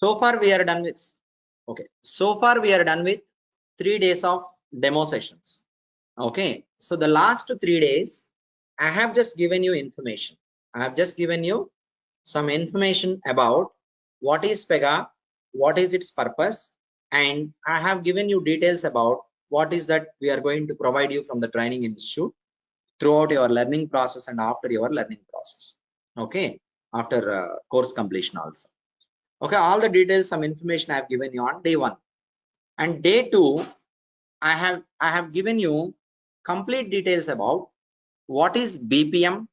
So far we are done with, okay, so far we are done with 3 days of demo sessions. Okay, so the last 3 days I have just given you information. I have just given you some information about what is Pega, what is its purpose, and I have given you details about what is that we are going to provide you from the training institute throughout your learning process and after your learning process. Okay, after course completion also. Okay, all the details, some information I have given you on day 1, and day 2 I have given you complete details about what is BPM,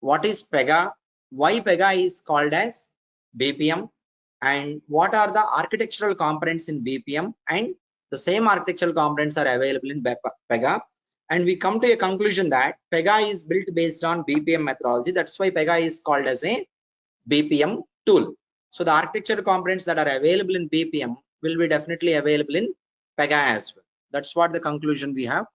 what is Pega, why Pega is called as BPM, and what are the architectural components in BPM, and the same architectural components are available in Pega. And we come to a conclusion that Pega is built based on BPM methodology. That's why Pega is called as a BPM tool. So the architecture components that are available in BPM will be definitely available in Pega as well. That's what the conclusion we have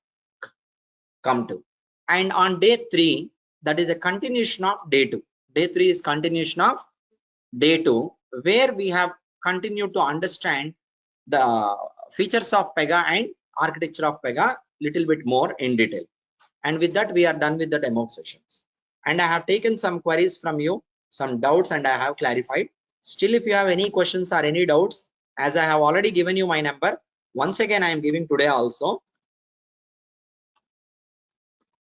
come to. And on day 3, that is a continuation of day 2. Day 3 is continuation of day 2, where we have continued to understand the features of Pega and architecture of Pega little bit more in detail. And with that, we are done with the demo sessions. And I have taken some queries from you, some doubts, and I have clarified. Still, if you have any questions or any doubts, as I have already given you my number, once again I am giving today also.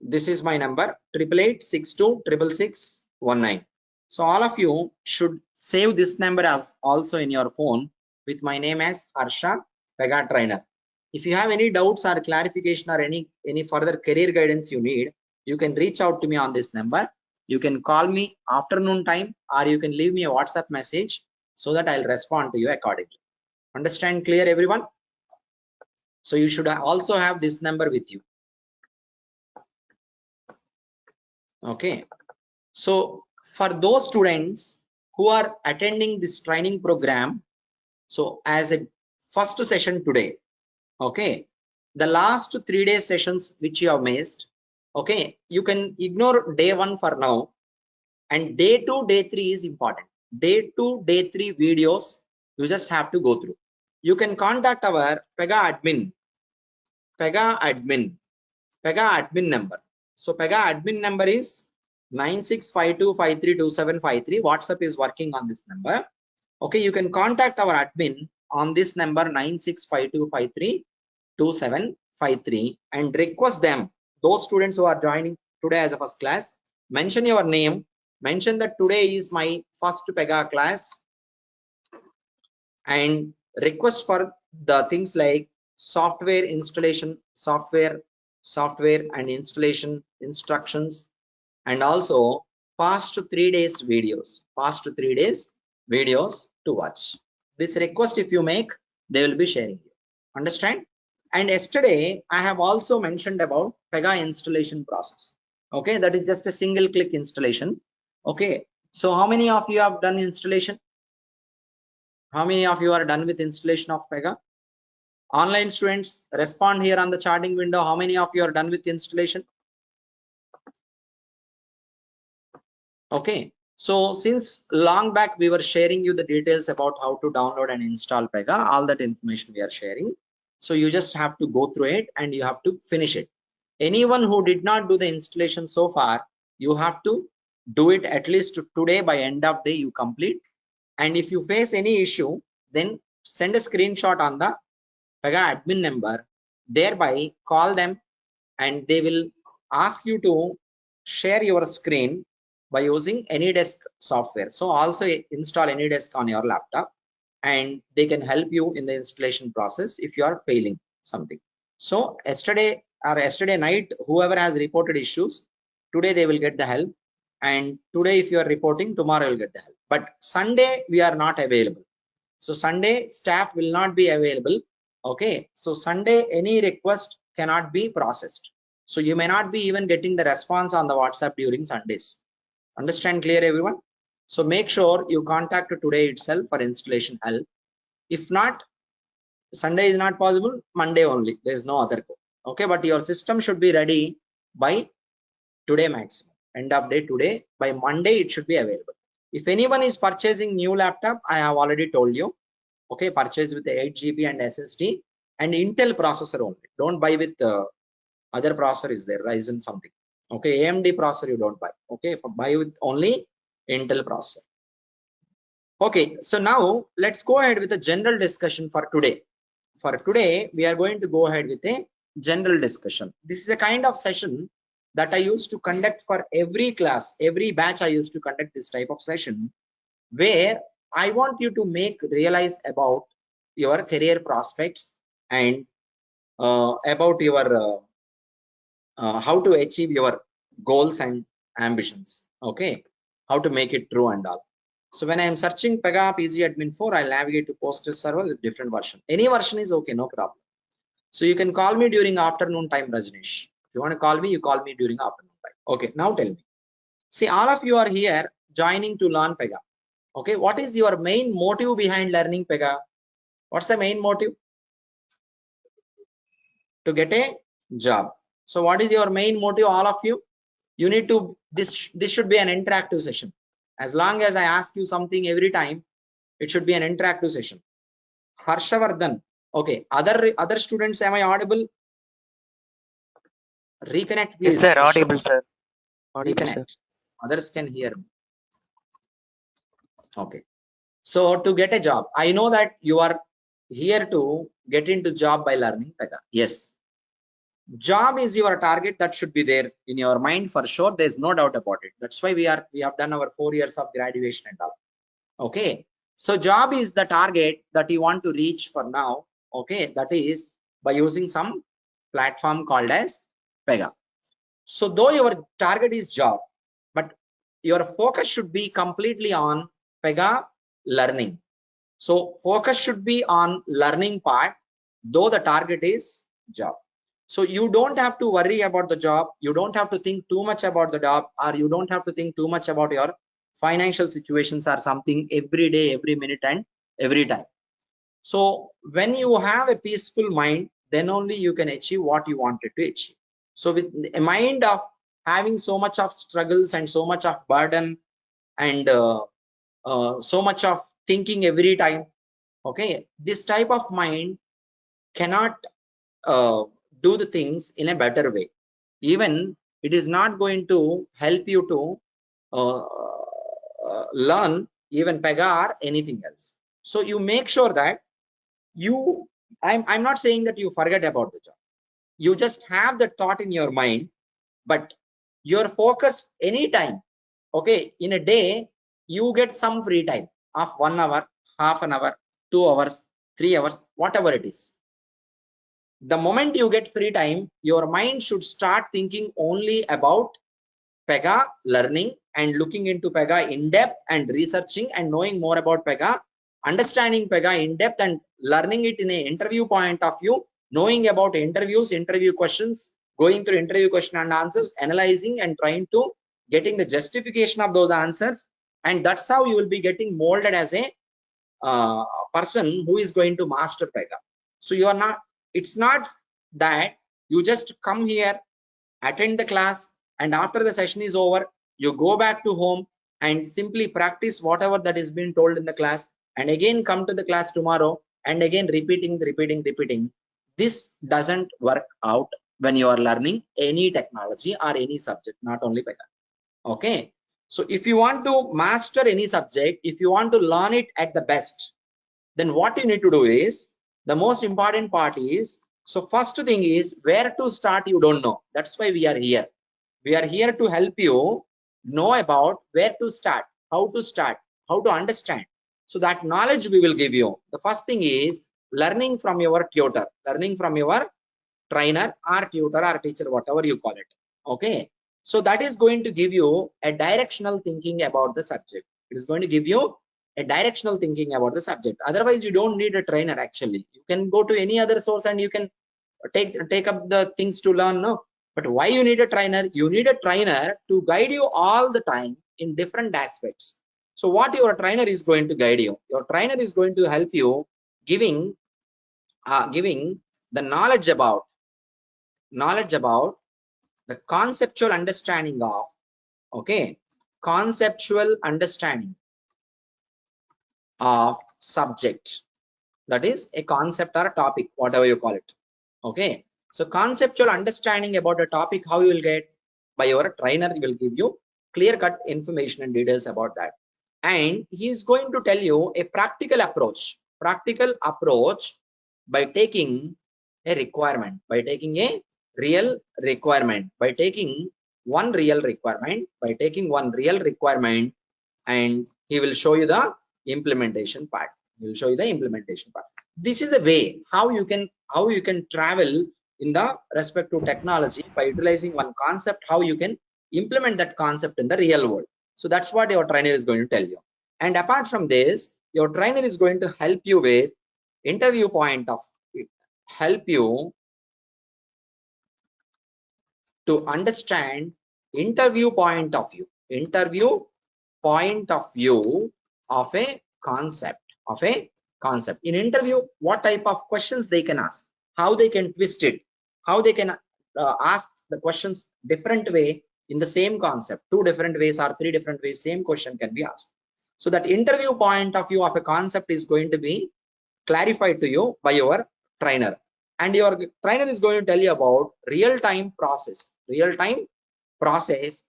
This is my number, 8886266619. So all of you should save this number as also in your phone with my name as Harsha Pega Trainer. If you have any doubts or clarification or any further career guidance you need, you can reach out to me on this number. You can call me afternoon time, or you can leave me a WhatsApp message so that I'll respond to you accordingly. Understand clear, everyone? So you should also have this number with you. Okay, so for those students who are attending this training program, so as a first session today, okay, the last 3 days sessions which you have missed, okay, you can ignore day 1 for now, and day 2, day 3 is important. Day 2, day 3 videos you just have to go through. You can contact our Pega admin number. So Pega admin number is 9652532753. WhatsApp is working on this number. Okay, you can contact our admin on this number 9652532753 and request them, those students who are joining today as a first class, mention your name, mention that today is my first Pega class, and request for the things like software installation, software and installation instructions, and also past 3 days videos to watch. This request if you make, they will be sharing you. Understand? And yesterday I have also mentioned about Pega installation process. Okay, that is just a single click installation. Okay, so how many of you have done installation? How many of you are done with installation of Pega? Online students, respond here on the charting window. How many of you are done with installation? Okay, so since long back we were sharing you the details about how to download and install Pega, all that information we are sharing. So you just have to go through it and you have to finish it. Anyone who did not do the installation so far, you have to do it at least today. By end of day you complete. And if you face any issue, then send a screenshot on the Pega admin number, thereby call them and they will ask you to share your screen by using AnyDesk software. So also install AnyDesk on your laptop and they can help you in the installation process if you are failing something. So yesterday night, whoever has reported issues, today they will get the help, and today if you are reporting, tomorrow you'll get the help. But Sunday we are not available. So Sunday staff will not be available. Okay, so Sunday any request cannot be processed. So you may not be even getting the response on the WhatsApp during Sundays. Understand clear, everyone? So make sure you contact today itself for installation help. If not, Sunday is not possible, Monday only, there is no other code. Okay, but your system should be ready by today maximum, end of day today. By Monday it should be available. If anyone is purchasing new laptop, I have already told you, okay, purchase with the 8 GB and SSD and Intel processor only. Don't buy with other processor is there, Ryzen something. Okay, AMD processor you don't buy. Okay, buy with only Intel processor. Okay, so now let's go ahead with a general discussion for today. For today, we are going to go ahead with a general discussion. This is a kind of session that I used to conduct for every class, every batch. I used to conduct this type of session where I want you to realize about your career prospects and about your how to achieve your goals and ambitions. Okay, how to make it true and all. So when I am searching Pega PG Admin 4, I'll navigate to Postgres server with different version. Any version is okay, no problem. So you can call me during afternoon time, Rajneesh. If you want to call me, you call me during afternoon time. Okay, now tell me. See, all of you are here joining to learn Pega. Okay, what is your main motive behind learning Pega? What's the main motive? To get a job. So what is your main motive, all of you? You need to, this should be an interactive session. As long as I ask you something every time, it should be an interactive session. Harshavardhan. Okay, other students, am I audible? Reconnect, please. Yes, sir. Audible, sir. Audible, Reconnect. sir. Others can hear me. Okay. So to get a job, I know that you are here to get into job by learning Pega. Yes. Job is your target, that should be there in your mind for sure. There's no doubt about it. That's why we have done our 4 years of graduation and all. Okay. So job is the target that you want to reach for now. Okay. That is by using some platform called as Pega. So though your target is job, but your focus should be completely on Pega learning. So focus should be on learning part, though the target is job. So you don't have to worry about the job. You don't have to think too much about the job, or you don't have to think too much about your financial situations or something every day, every minute, and every time. So when you have a peaceful mind, then only you can achieve what you wanted to achieve. So with a mind of having so much of struggles and so much of burden and so much of thinking every time, okay, this type of mind cannot do the things in a better way. Even it is not going to help you to learn even Pega or anything else. So you make sure that you, I'm not saying that you forget about the job. You just have the thought in your mind, but your focus anytime. Okay, in a day, you get some free time of 1 hour, half an hour, 2 hours, 3 hours, whatever it is. The moment you get free time, your mind should start thinking only about Pega learning and looking into Pega in depth and researching and knowing more about Pega, understanding Pega in depth and learning it in an interview point of view, knowing about interviews, interview questions, going through interview question and answers, analyzing and trying to getting the justification of those answers. And that's how you will be getting molded as a person who is going to master Pega. So you are not, it's not that you just come here, attend the class, and after the session is over, you go back to home and simply practice whatever that is being told in the class, and again come to the class tomorrow and again repeating. This doesn't work out when you are learning any technology or any subject, not only Pega. Okay. So if you want to master any subject, if you want to learn it at the best, then what you need to do is, the most important part is, so first thing is where to start you don't know. That's why we are here. We are here to help you know about where to start, how to understand. So that knowledge we will give you. The first thing is learning from your tutor, learning from your trainer or tutor or teacher, whatever you call it. Okay. So that is going to give you a directional thinking about the subject. It is going to give you a directional thinking about the subject. Otherwise, you don't need a trainer. Actually, you can go to any other source and you can take up the things to learn. No, but why you need a trainer? You need a trainer to guide you all the time in different aspects. So what your trainer is going to guide you? Your trainer is going to help you giving the knowledge about the conceptual understanding of, okay, conceptual understanding of subject, that is a concept or a topic, whatever you call it. Okay, so conceptual understanding about a topic, how you will get by your trainer, will give you clear cut information and details about that. And he is going to tell you a practical approach by taking a requirement, by taking a real requirement, by taking one real requirement, and he will show you the implementation part. This is the way how you can travel in the respect to technology by utilizing one concept, how you can implement that concept in the real world. So that's what your trainer is going to tell you. And apart from this, your trainer is going to help you with interview point of help you to understand interview point of view of a concept in interview. What type of questions they can ask, how they can twist it, how they can ask the questions different way in the same concept, 2 different ways or 3 different ways, same question can be asked. So that interview point of view of a concept is going to be clarified to you by your trainer, and your trainer is going to tell you about real-time process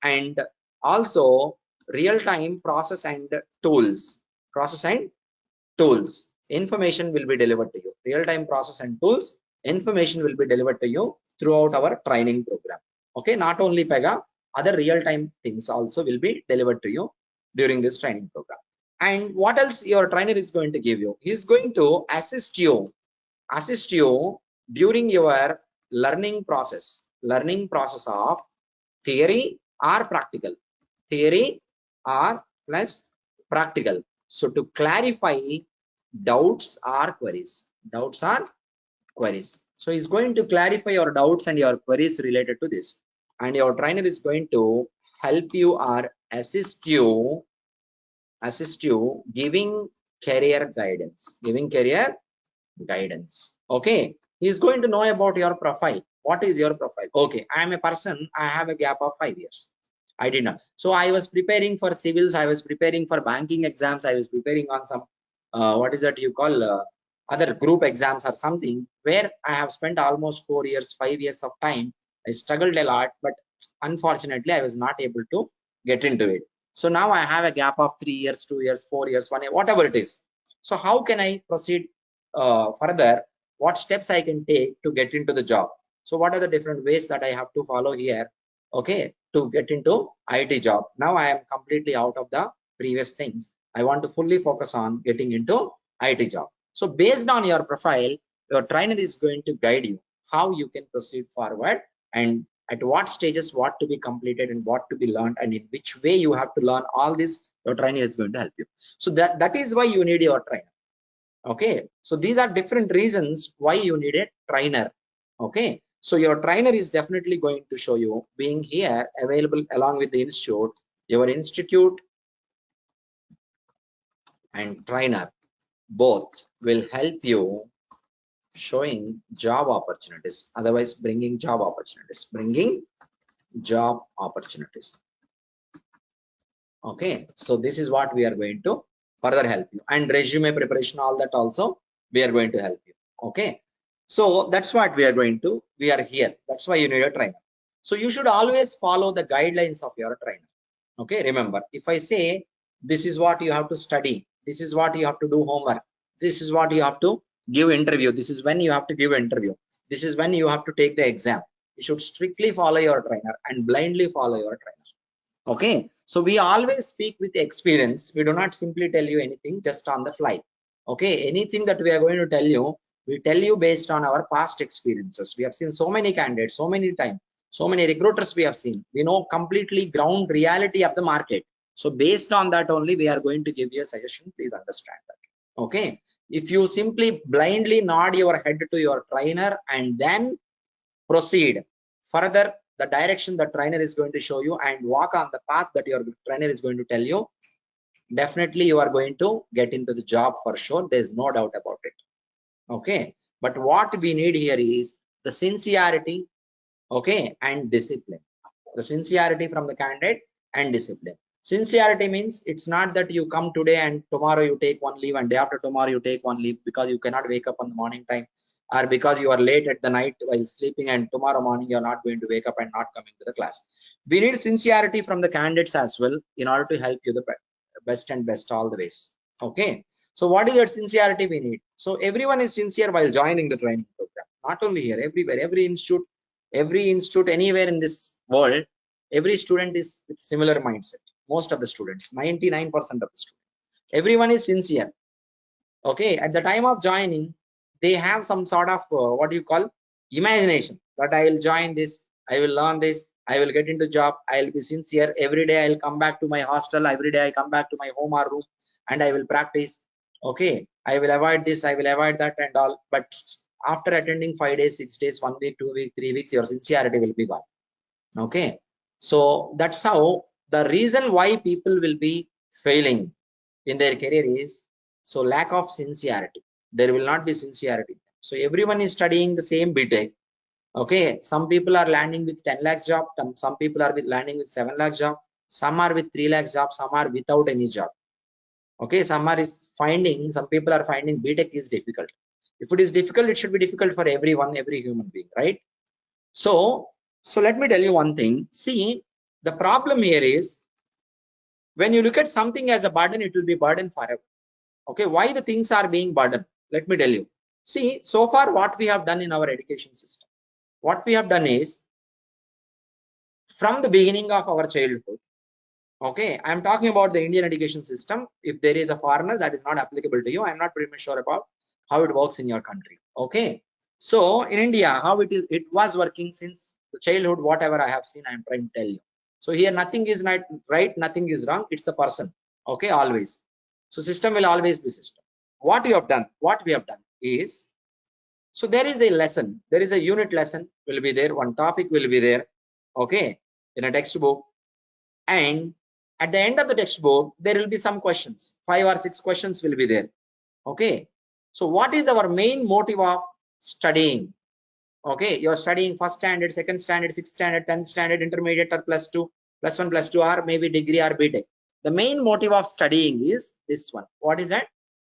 and also real-time process and tools. Information will be delivered to you. Real-time process and tools, information will be delivered to you throughout our training program. Okay, not only Pega, other real-time things also will be delivered to you during this training program. And what else your trainer is going to give you? He is going to assist you during your learning process of theory or practical. So to clarify doubts or queries. So he's going to clarify your doubts and your queries related to this, and your trainer is going to help you or assist you giving career guidance. Okay, he's going to know about your profile. What is your profile? Okay, I am a person, I have a gap of 5 years. I did not. So I was preparing for civils, I was preparing for banking exams, I was preparing on some what is that you call other group exams or something, where I have spent almost 4 years, 5 years of time. I struggled a lot, but unfortunately I was not able to get into it. So now I have a gap of 3 years, 2 years, 4 years, 1 year, whatever it is. So how can I proceed further? What steps I can take to get into the job? So what are the different ways that I have to follow here, okay, to get into IT job? Now I am completely out of the previous things. I want to fully focus on getting into IT job. So based on your profile, your trainer is going to guide you how you can proceed forward, and at what stages what to be completed and what to be learned, and in which way you have to learn all this. Your trainer is going to help you. So that is why you need your trainer. Okay, so these are different reasons why you need a trainer. Okay, so your trainer is definitely going to show you, being here available along with the institute, your institute and trainer both will help you showing job opportunities, otherwise bringing job opportunities. Okay, so this is what we are going to further help you, and resume preparation, all that also we are going to help you. Okay, so that's what we are here. That's why you need a trainer. So you should always follow the guidelines of your trainer. Okay, remember, if I say this is what you have to study, this is what you have to do homework, this is what you have to give interview, this is when you have to give interview, this is when you have to take the exam, you should strictly follow your trainer and blindly follow your trainer. Okay, so we always speak with experience. We do not simply tell you anything just on the fly. Okay, anything that we are going to tell you, we tell you based on our past experiences. We have seen so many candidates, so many times, so many recruiters we have seen. We know completely ground reality of the market. So based on that only, we are going to give you a suggestion. Please understand that. Okay, if you simply blindly nod your head to your trainer and then proceed further, the direction the trainer is going to show you, and walk on the path that your trainer is going to tell you, definitely you are going to get into the job for sure. There's no doubt about it. Okay, but what we need here is the sincerity, okay, and discipline. The sincerity from the candidate and discipline. Sincerity means it's not that you come today and tomorrow you take one leave and day after tomorrow you take one leave because you cannot wake up on the morning time, or because you are late at the night while sleeping and tomorrow morning you're not going to wake up and not coming to the class. We need sincerity from the candidates as well in order to help you the best and best all the ways. Okay, so what is that sincerity we need? So everyone is sincere while joining the training program, not only here, everywhere, every institute anywhere in this world, every student is with similar mindset. Most of the students, 99% of the students, everyone is sincere. Okay, at the time of joining they have some sort of what do you call, imagination that I will join this, I will learn this, I will get into job, I will be sincere, every day I'll come back to my hostel, every day I come back to my home or room and I will practice. Okay, I will avoid this, I will avoid that and all, but after attending 5 days, 6 days, 1 week, 2 week, 3 weeks, your sincerity will be gone. Okay, so that's how the reason why people will be failing in their career is so lack of sincerity. There will not be sincerity. So everyone is studying the same BTech. Okay, some people are landing with 10 lakhs job, some people are landing with 7 lakhs job, some are with 3 lakhs job, some are without any job. Okay, some people are finding BTech is difficult. If it is difficult, it should be difficult for everyone, every human being, right? So let me tell you one thing. See, the problem here is when you look at something as a burden, it will be burden forever. Okay, why the things are being burdened? Let me tell you. See, so far what we have done in our education system, what we have done is from the beginning of our childhood. Okay, I'm talking about the Indian education system. If there is a foreigner, that is not applicable to you. I'm not pretty much sure about how it works in your country. Okay, so in India, how it was working since the childhood, whatever I have seen, I'm trying to tell you. So here nothing is not right, nothing is wrong, it's the person. Okay, always. So system will always be system. What we have done is, so there is a lesson, there is a unit lesson will be there, one topic will be there, okay, in a textbook, and at the end of the textbook there will be some questions, 5 or 6 questions will be there. Okay, so what is our main motive of studying? Okay, you're studying first standard, second standard, sixth standard, 10th standard, intermediate, or +2, +1, +2, or maybe degree or BTech. The main motive of studying is this one. What is that?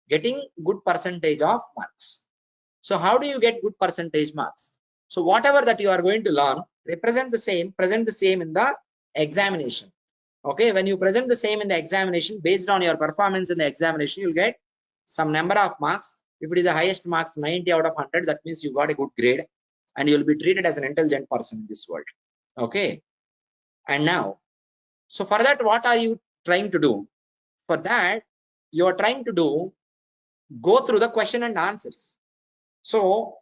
Getting good percentage of marks. So how do you get good percentage marks? So whatever that you are going to learn, present the same in the examination. Okay, when you present the same in the examination, based on your performance in the examination, you'll get some number of marks. If it is the highest marks, 90 out of 100, that means you got a good grade and you'll be treated as an intelligent person in this world. Okay, and now, so for that, what are you trying to do? For that, you are trying to do, go through the question and answers. So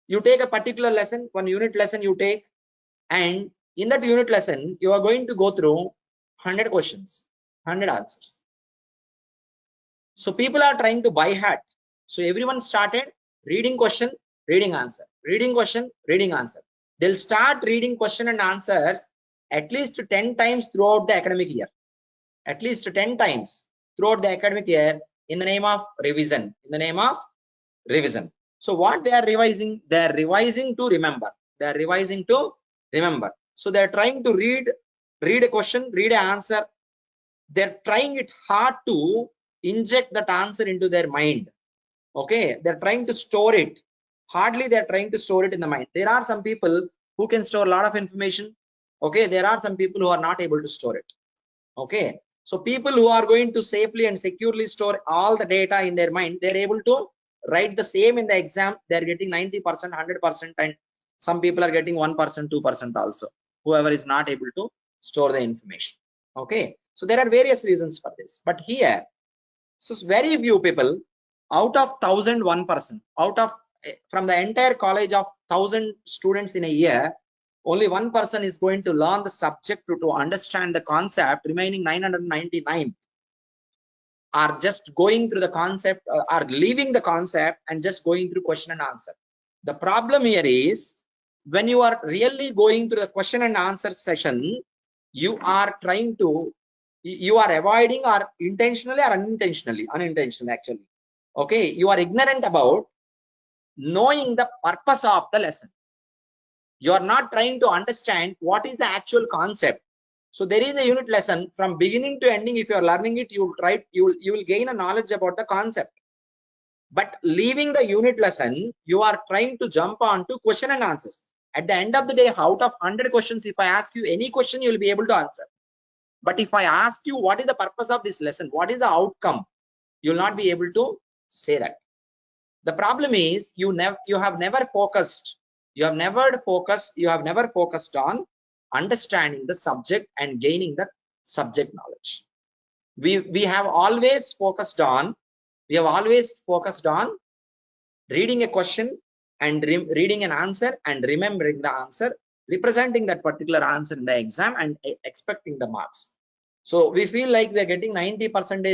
you take a particular lesson, one unit lesson you take, and in that unit lesson you are going to go through 100 questions, 100 answers. So people are trying to buy hat. So everyone started reading question, reading answer, reading question, reading answer. They'll start reading question and answers at least 10 times throughout the academic year, at least 10 times throughout the academic year, in the name of revision, in the name of revision. So what they are revising? They are revising to remember. They are revising to remember. So they are trying to read a question, read an answer. They're trying it hard to inject that answer into their mind. Okay, they're trying to store it. Hardly they're trying to store it in the mind. There are some people who can store a lot of information. Okay, there are some people who are not able to store it. Okay, so people who are going to safely and securely store all the data in their mind, they're able to write the same in the exam. They're getting 90%, 100%, and some people are getting 1%, 2% also, whoever is not able to store the information. Okay, so there are various reasons for this, but here, so very few people out of 1000, 1%, out of from the entire college of 1000 students in a year, only 1% is going to learn the subject to understand the concept. Remaining 999 are just going through the concept, are leaving the concept and just going through question and answer. The problem here is when you are really going through the question and answer session, you are trying to, you are avoiding, or intentionally or unintentionally actually. Okay, you are ignorant about knowing the purpose of the lesson. You are not trying to understand what is the actual concept. So there is a unit lesson from beginning to ending. If you are learning it, you will gain a knowledge about the concept. But leaving the unit lesson, you are trying to jump on to question and answers. At the end of the day, out of 100 questions, if I ask you any question, you will be able to answer. But if I ask you what is the purpose of this lesson, what is the outcome, you will not be able to say that. The problem is you have never focused on understanding the subject and gaining the subject knowledge. We have always focused on reading a question and reading an answer and remembering the answer, representing that particular answer in the exam and expecting the marks. So we feel like we are getting 90%,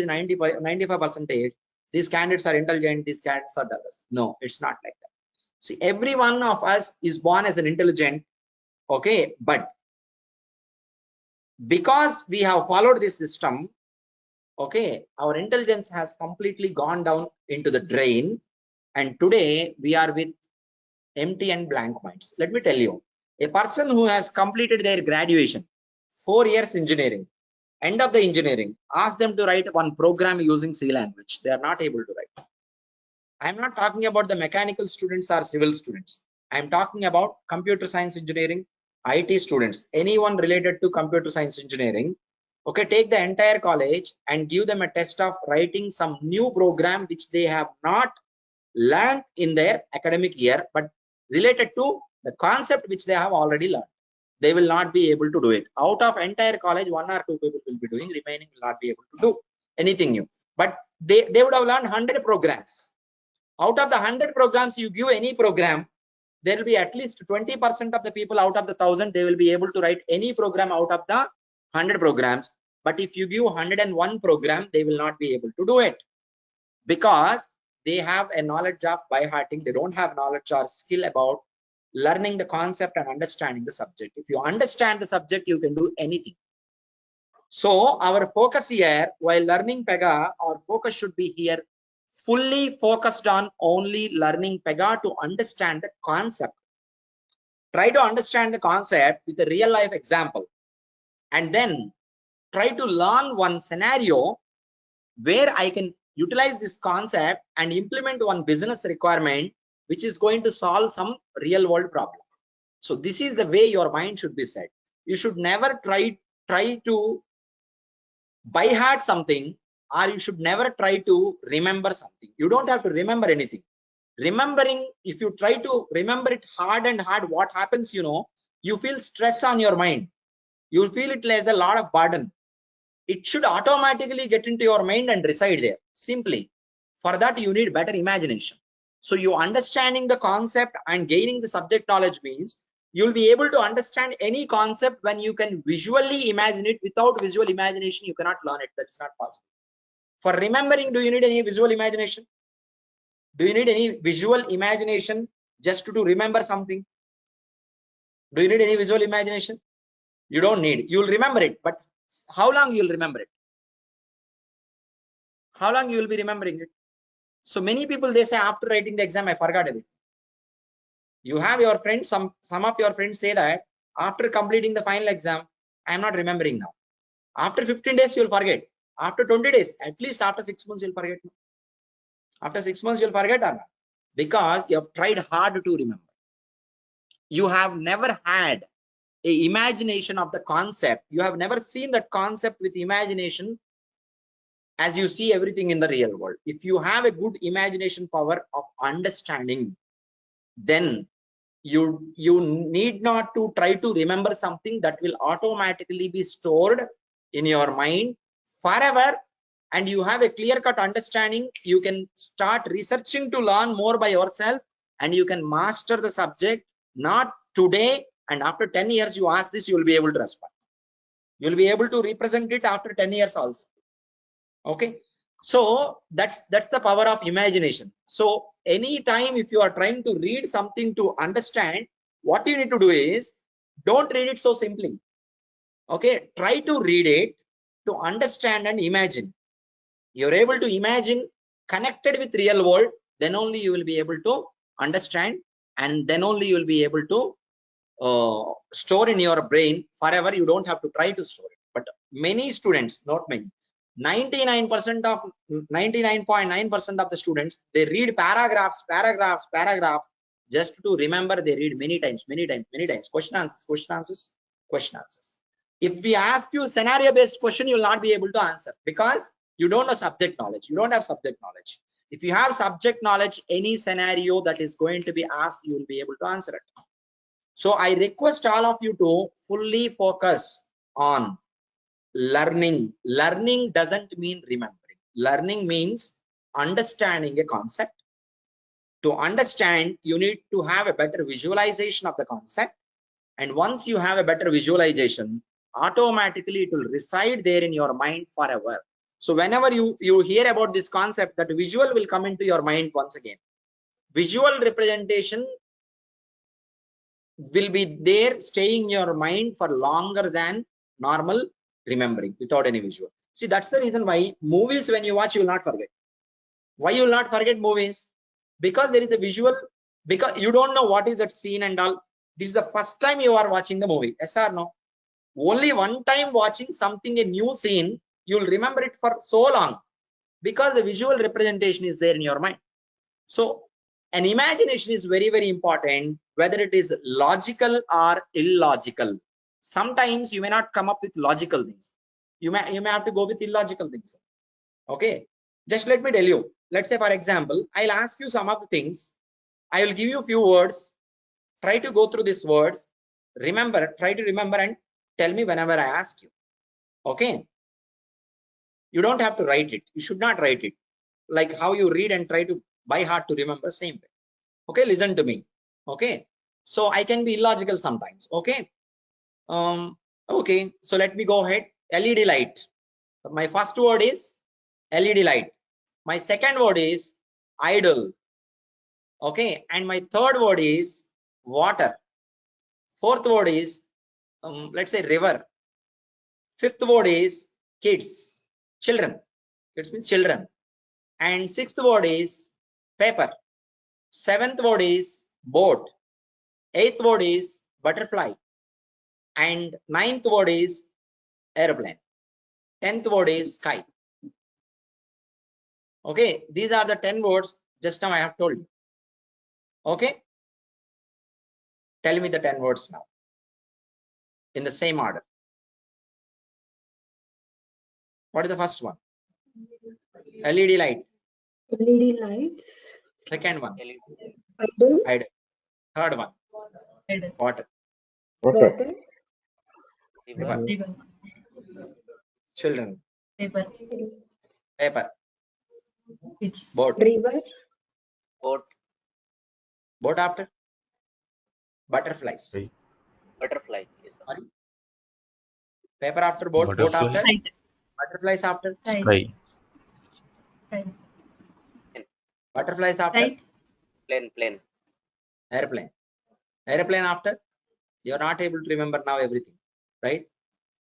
95%. These candidates are intelligent, these candidates are dullers. No, it's not like that. See, every one of us is born as an intelligent, okay, but because we have followed this system, okay, our intelligence has completely gone down into the drain, and today we are with empty and blank minds. Let me tell you, a person who has completed their graduation, 4 years engineering, end of the engineering, ask them to write one program using C language. They are not able to write. I'm not talking about the mechanical students or civil students. I'm talking about computer science engineering, IT students, anyone related to computer science engineering. Okay, take the entire college and give them a test of writing some new program which they have not learned in their academic year, but related to the concept which they have already learned. They will not be able to do it. Out of entire college, 1 or 2 people will be doing, remaining will not be able to do anything new. But they would have learned 100 programs. Out of the 100 programs, you give any program, there will be at least 20% of the people out of the 1000, they will be able to write any program out of the 100 programs. But if you give 101 program, they will not be able to do it, because they have a knowledge of by hearting. They don't have knowledge or skill about learning the concept and understanding the subject. If you understand the subject, you can do anything. So our focus here, while learning Pega, our focus should be here fully focused on only learning Pega to understand the concept. Try to understand the concept with a real life example, and then try to learn one scenario where I can utilize this concept and implement one business requirement which is going to solve some real world problem. So this is the way your mind should be set. You should never try to by heart something, or you should never try to remember something. You don't have to remember anything. Remembering, if you try to remember it hard and hard, what happens, you feel stress on your mind. You feel it as a lot of burden. It should automatically get into your mind and reside there. Simply, for that you need better imagination. So you understanding the concept and gaining the subject knowledge means you'll be able to understand any concept when you can visually imagine it. Without visual imagination, you cannot learn it. That's not possible. For remembering, do you need any visual imagination? Do you need any visual imagination just to remember something? Do you need any visual imagination? You don't need. You'll remember it, but how long you'll remember it? How long you will be remembering it? So many people, they say after writing the exam, I forgot everything. You have your friends, some of your friends say that after completing the final exam, I am not remembering now. After 15 days, you'll forget. After 20 days, at least after 6 months, you'll forget. After 6 months, you'll forget or not? Because you have tried hard to remember. You have never had a imagination of the concept. You have never seen that concept with imagination as you see everything in the real world. If you have a good imagination power of understanding, then you need not to try to remember something. That will automatically be stored in your mind forever, and you have a clear-cut understanding. You can start researching to learn more by yourself, and you can master the subject, not today, and after 10 years you ask this, you will be able to respond. You will be able to represent it after 10 years also. Okay, so that's the power of imagination. So anytime if you are trying to read something to understand, what you need to do is, don't read it so simply. Okay, try to read it to understand and imagine. You're able to imagine connected with real world, then only you will be able to understand, and then only you will be able to store in your brain forever. You don't have to try to store it. But many students, not many, 99% of 99.9% of the students, they read paragraphs just to remember. They read many times, question answers. If we ask you scenario based question, you will not be able to answer because you don't know subject knowledge. You don't have subject knowledge. If you have subject knowledge, any scenario that is going to be asked, you will be able to answer it. So I request all of you to fully focus on learning. Learning doesn't mean remembering. Learning means understanding a concept. To understand, you need to have a better visualization of the concept. And once you have a better visualization, automatically it will reside there in your mind forever. So whenever you hear about this concept, that visual will come into your mind once again. Visual representation will be there, staying in your mind for longer than normal remembering without any visual. See, that's the reason why movies, when you watch, you will not forget. Why you will not forget movies? Because there is a visual, because you don't know what is that scene and all. This is the first time you are watching the movie, yes or no? Only one time watching something, a new scene, you will remember it for so long because the visual representation is there in your mind. So an imagination is very, very important, whether it is logical or illogical. Sometimes you may not come up with logical things. You may have to go with illogical things. Okay, just let me tell you. Let's say, for example, I'll ask you some of the things. I will give you a few words. Try to go through these words. Remember, try to remember and tell me whenever I ask you. Okay. You don't have to write it. You should not write it. Like how you read and try to by heart to remember, same way. Okay, listen to me. Okay. So I can be illogical sometimes. Okay. Okay. So let me go ahead. LED light. My first word is LED light. My second word is idle. Okay. And my third word is water. Fourth word is, let's say, river. Fifth word is kids, children. Kids means children. And sixth word is paper. Seventh word is boat. Eighth word is butterfly. And ninth word is airplane. 10th word is sky. Okay, these are the 10 words just now I have told you. Okay, tell me the 10 words now in the same order. What is the first one? LED light. LED lights. Second one. Idle. Idle. Third one. Idle. Water. Water. River. River. Children. Paper. Paper. It's Boat. river. Boat. Boat after? Butterflies. Butterfly. Yes, sir. Sorry. Paper after boat. Butterfly. Boat after? Kite. Butterflies after? Sky. Kite. Butterflies after? Kite. Plane. Airplane. Airplane after? You are not able to remember now everything, right?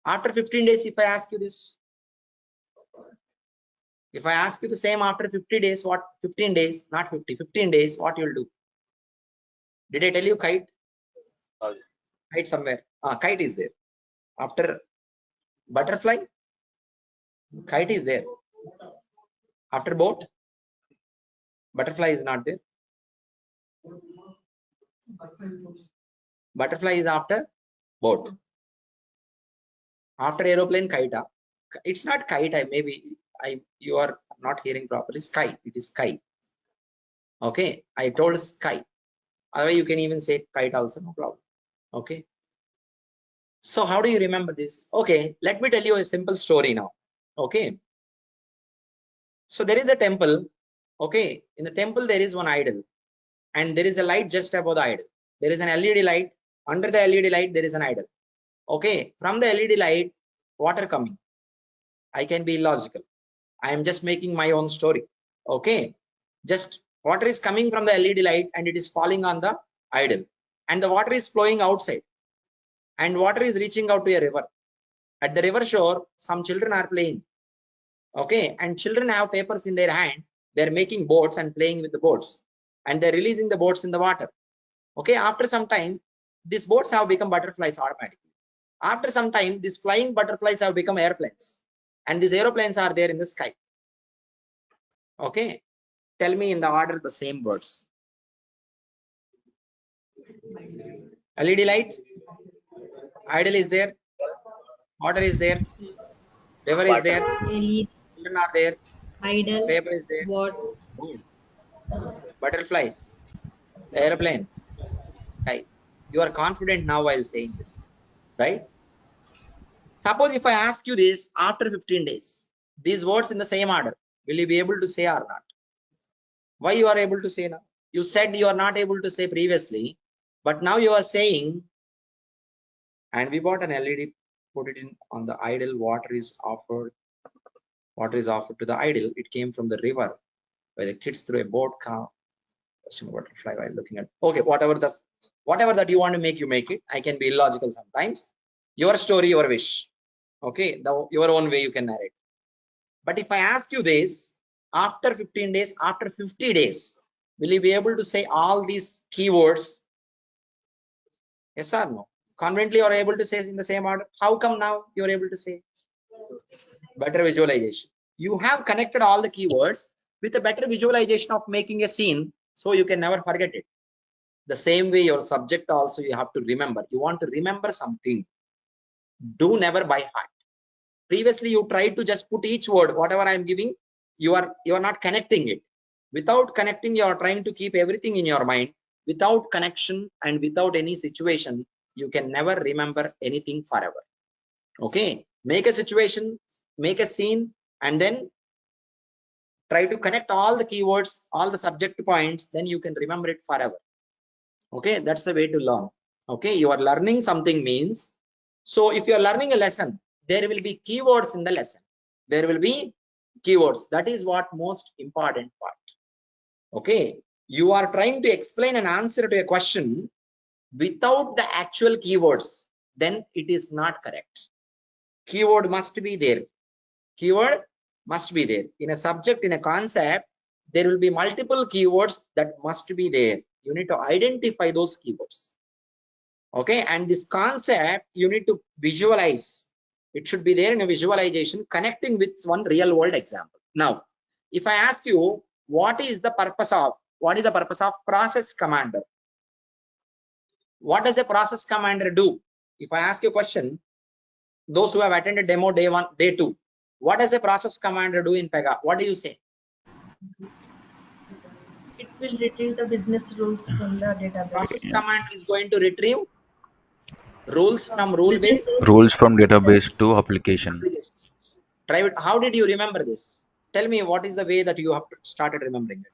After 15 days, if I ask you this, if I ask you the same after 50 days, what? 15 days, not 50, 15 days, what you'll do? Did I tell you kite? Kite somewhere. Kite is there. After butterfly, kite is there. After boat, butterfly is not there. Butterfly is after boat. After aeroplane, kite. It's not kite. You are not hearing properly. Sky. It is sky. Okay. I told sky. Otherwise, you can even say kite also, no problem. Okay. So how do you remember this? Okay. Let me tell you a simple story now. Okay. So there is a temple. Okay. In the temple, there is one idol. And there is a light just above the idol. There is an LED light. Under the LED light, there is an idol. Okay. From the LED light, water coming. I can be illogical. I am just making my own story. Okay. Just water is coming from the LED light and it is falling on the idol. And the water is flowing outside. And water is reaching out to a river. At the river shore, some children are playing. Okay. And children have papers in their hand. They're making boats and playing with the boats. And they're releasing the boats in the water. Okay. After some time, these boats have become butterflies automatically. After some time, these flying butterflies have become airplanes, and these aeroplanes are there in the sky. Okay, tell me in the order the same words. LED light, idle is there, water is there, river is there, LED, children are there, idle, paper is there, what, board, butterflies, airplane, sky. You are confident now while saying this, right? Suppose if I ask you this after 15 days, these words in the same order, will you be able to say or not? Why you are able to say now? You said you are not able to say previously, but now you are saying, and we bought an LED, put it in on the idle, water is offered to the idle. It came from the river where the kids threw a boat car, butterfly while looking at, okay, whatever that you want to make, you make it. I can be illogical sometimes. Your story, your wish. Okay, your own way you can narrate. But if I ask you this after 15 days, after 50 days, will you be able to say all these keywords? Yes or no? Confidently you are able to say in the same order. How come now you are able to say? Better visualization. You have connected all the keywords with a better visualization of making a scene, so you can never forget it. The same way your subject also you have to remember. You want to remember something, do never by heart. Previously you tried to just put each word, whatever I am giving, you are not connecting it. Without connecting, you are trying to keep everything in your mind. Without connection and without any situation, you can never remember anything forever. Okay, make a situation, make a scene, and then try to connect all the keywords, all the subject points, then you can remember it forever. Okay, that's the way to learn. Okay, you are learning something means, so if you are learning a lesson, there will be keywords in the lesson. There will be keywords. That is what most important part. Okay, you are trying to explain an answer to a question without the actual keywords, then it is not correct. Keyword must be there. Keyword must be there. In a subject, in a concept, there will be multiple keywords that must be there. You need to identify those keywords. Okay, and this concept you need to visualize. It should be there in a visualization, connecting with one real world example. Now, if I ask you, what is the purpose of process commander? What does a process commander do? If I ask you a question, those who have attended demo day 1, day 2, what does a process commander do in Pega? What do you say? it will retrieve the business rules from the database. Process commander is going to retrieve rules from rule Business based Rules from database to application. Try it. How did you remember this? Tell me what is the way that you have started remembering it.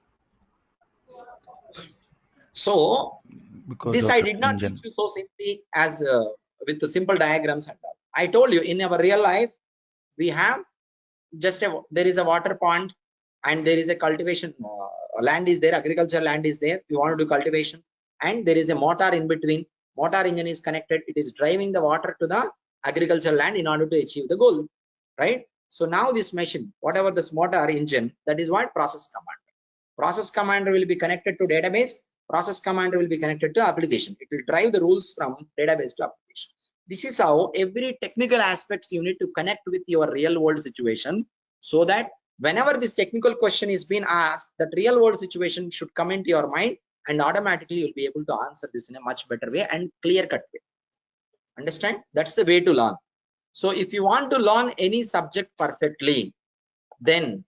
So Because this of I did not engine. teach you so simply as with the simple diagrams and all. I told you in our real life we have just there is a water pond and there is a cultivation land is there, agriculture land is there. We want to do cultivation and there is a motor in between. Motor engine is connected. It is driving the water to the agricultural land in order to achieve the goal, right? So now this machine, whatever this motor engine, that is what process commander. Process commander will be connected to database. Process commander will be connected to application. It will drive the rules from database to application. This is how every technical aspects you need to connect with your real world situation, so that whenever this technical question is being asked, that real world situation should come into your mind and automatically you'll be able to answer this in a much better way and clear cut way. Understand? That's the way to learn. So if you want to learn any subject perfectly, then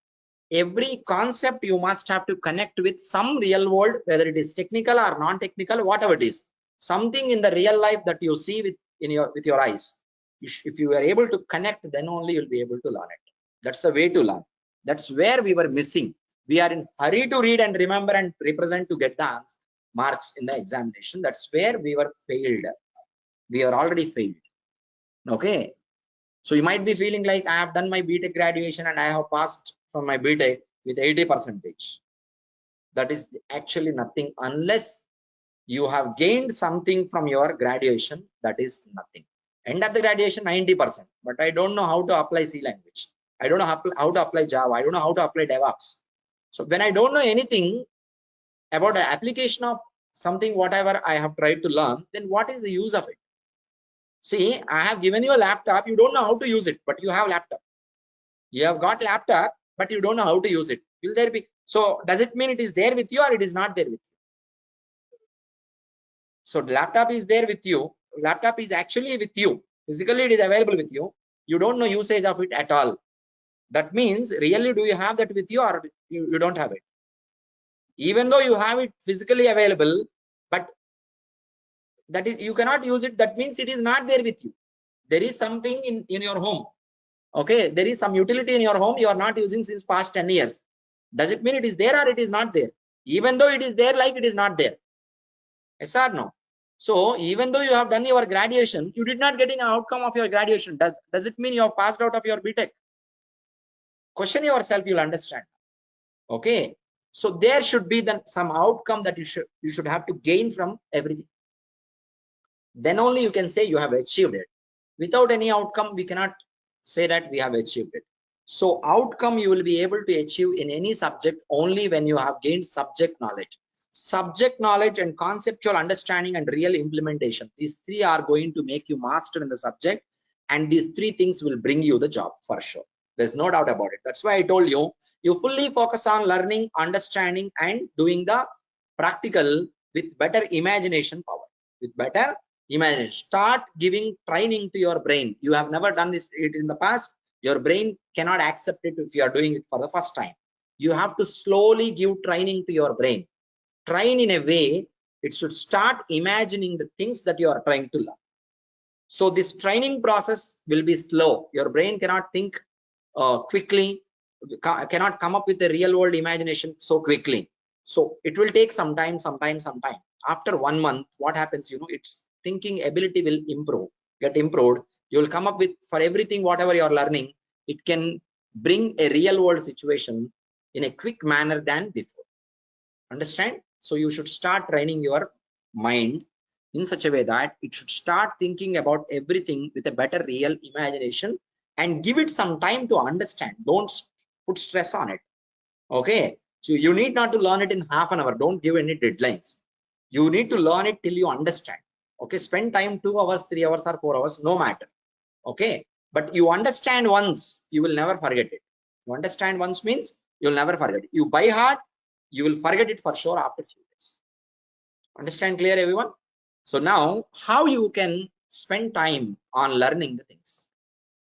every concept you must have to connect with some real world, whether it is technical or non-technical, whatever it is, something in the real life that you see with your eyes. If you are able to connect, then only you'll be able to learn it. That's the way to learn. That's where we were missing. We are in hurry to read and remember and represent to get the marks in the examination. That's where we were failed. We are already failed. Okay, so you might be feeling like I have done my BTech graduation and I have passed from my BTech with 80%. That is actually nothing unless you have gained something from your graduation. That is nothing. End of the graduation 90%, but I don't know how to apply C language. I don't know how to apply Java. I don't know how to apply DevOps. So when I don't know anything about the application of something whatever I have tried to learn, then what is the use of it? See, I have given you a laptop, you don't know how to use it, but you have laptop. You have got laptop, but you don't know how to use it. Will there be? So does it mean it is there with you or it is not there with you? So the laptop is there with you. Laptop is actually with you. Physically, it is available with you. You don't know usage of it at all. That means really do you have that with you or you don't have it? Even though you have it physically available, but that is you cannot use it. That means it is not there with you. There is something in your home. Okay, there is some utility in your home you are not using since past 10 years. Does it mean it is there or it is not there? Even though it is there, like it is not there. Yes or no? So even though you have done your graduation, you did not get an outcome of your graduation. Does it mean you have passed out of your BTech? Question yourself, you'll understand. Okay, so there should be then some outcome that you should have to gain from everything. Then only you can say you have achieved it. Without any outcome, we cannot say that we have achieved it. So outcome you will be able to achieve in any subject only when you have gained subject knowledge. Subject knowledge and conceptual understanding and real implementation. These three are going to make you master in the subject, and these three things will bring you the job for sure. There's no doubt about it. That's why I told you, you fully focus on learning, understanding, and doing the practical with better imagination power. With better imagination. Start giving training to your brain. You have never done it in the past. Your brain cannot accept it if you are doing it for the first time. You have to slowly give training to your brain. Train in a way it should start imagining the things that you are trying to learn. So this training process will be slow. Your brain cannot think quickly, cannot come up with a real world imagination so quickly. So it will take some time. After 1 month, what happens, its thinking ability will get improved. You will come up with, for everything whatever you are learning, it can bring a real world situation in a quick manner than before. Understand? So you should start training your mind in such a way that it should start thinking about everything with a better real imagination, and give it some time to understand. Don't put stress on it. Okay, so you need not to learn it in half an hour. Don't give any deadlines. You need to learn it till you understand. Okay, spend time 2 hours, 3 hours, or 4 hours, no matter. Okay, but you understand once, you will never forget it. You understand once means you'll never forget it. You by heart, you will forget it for sure after few days. Understand clear, everyone? So now, how you can spend time on learning the things?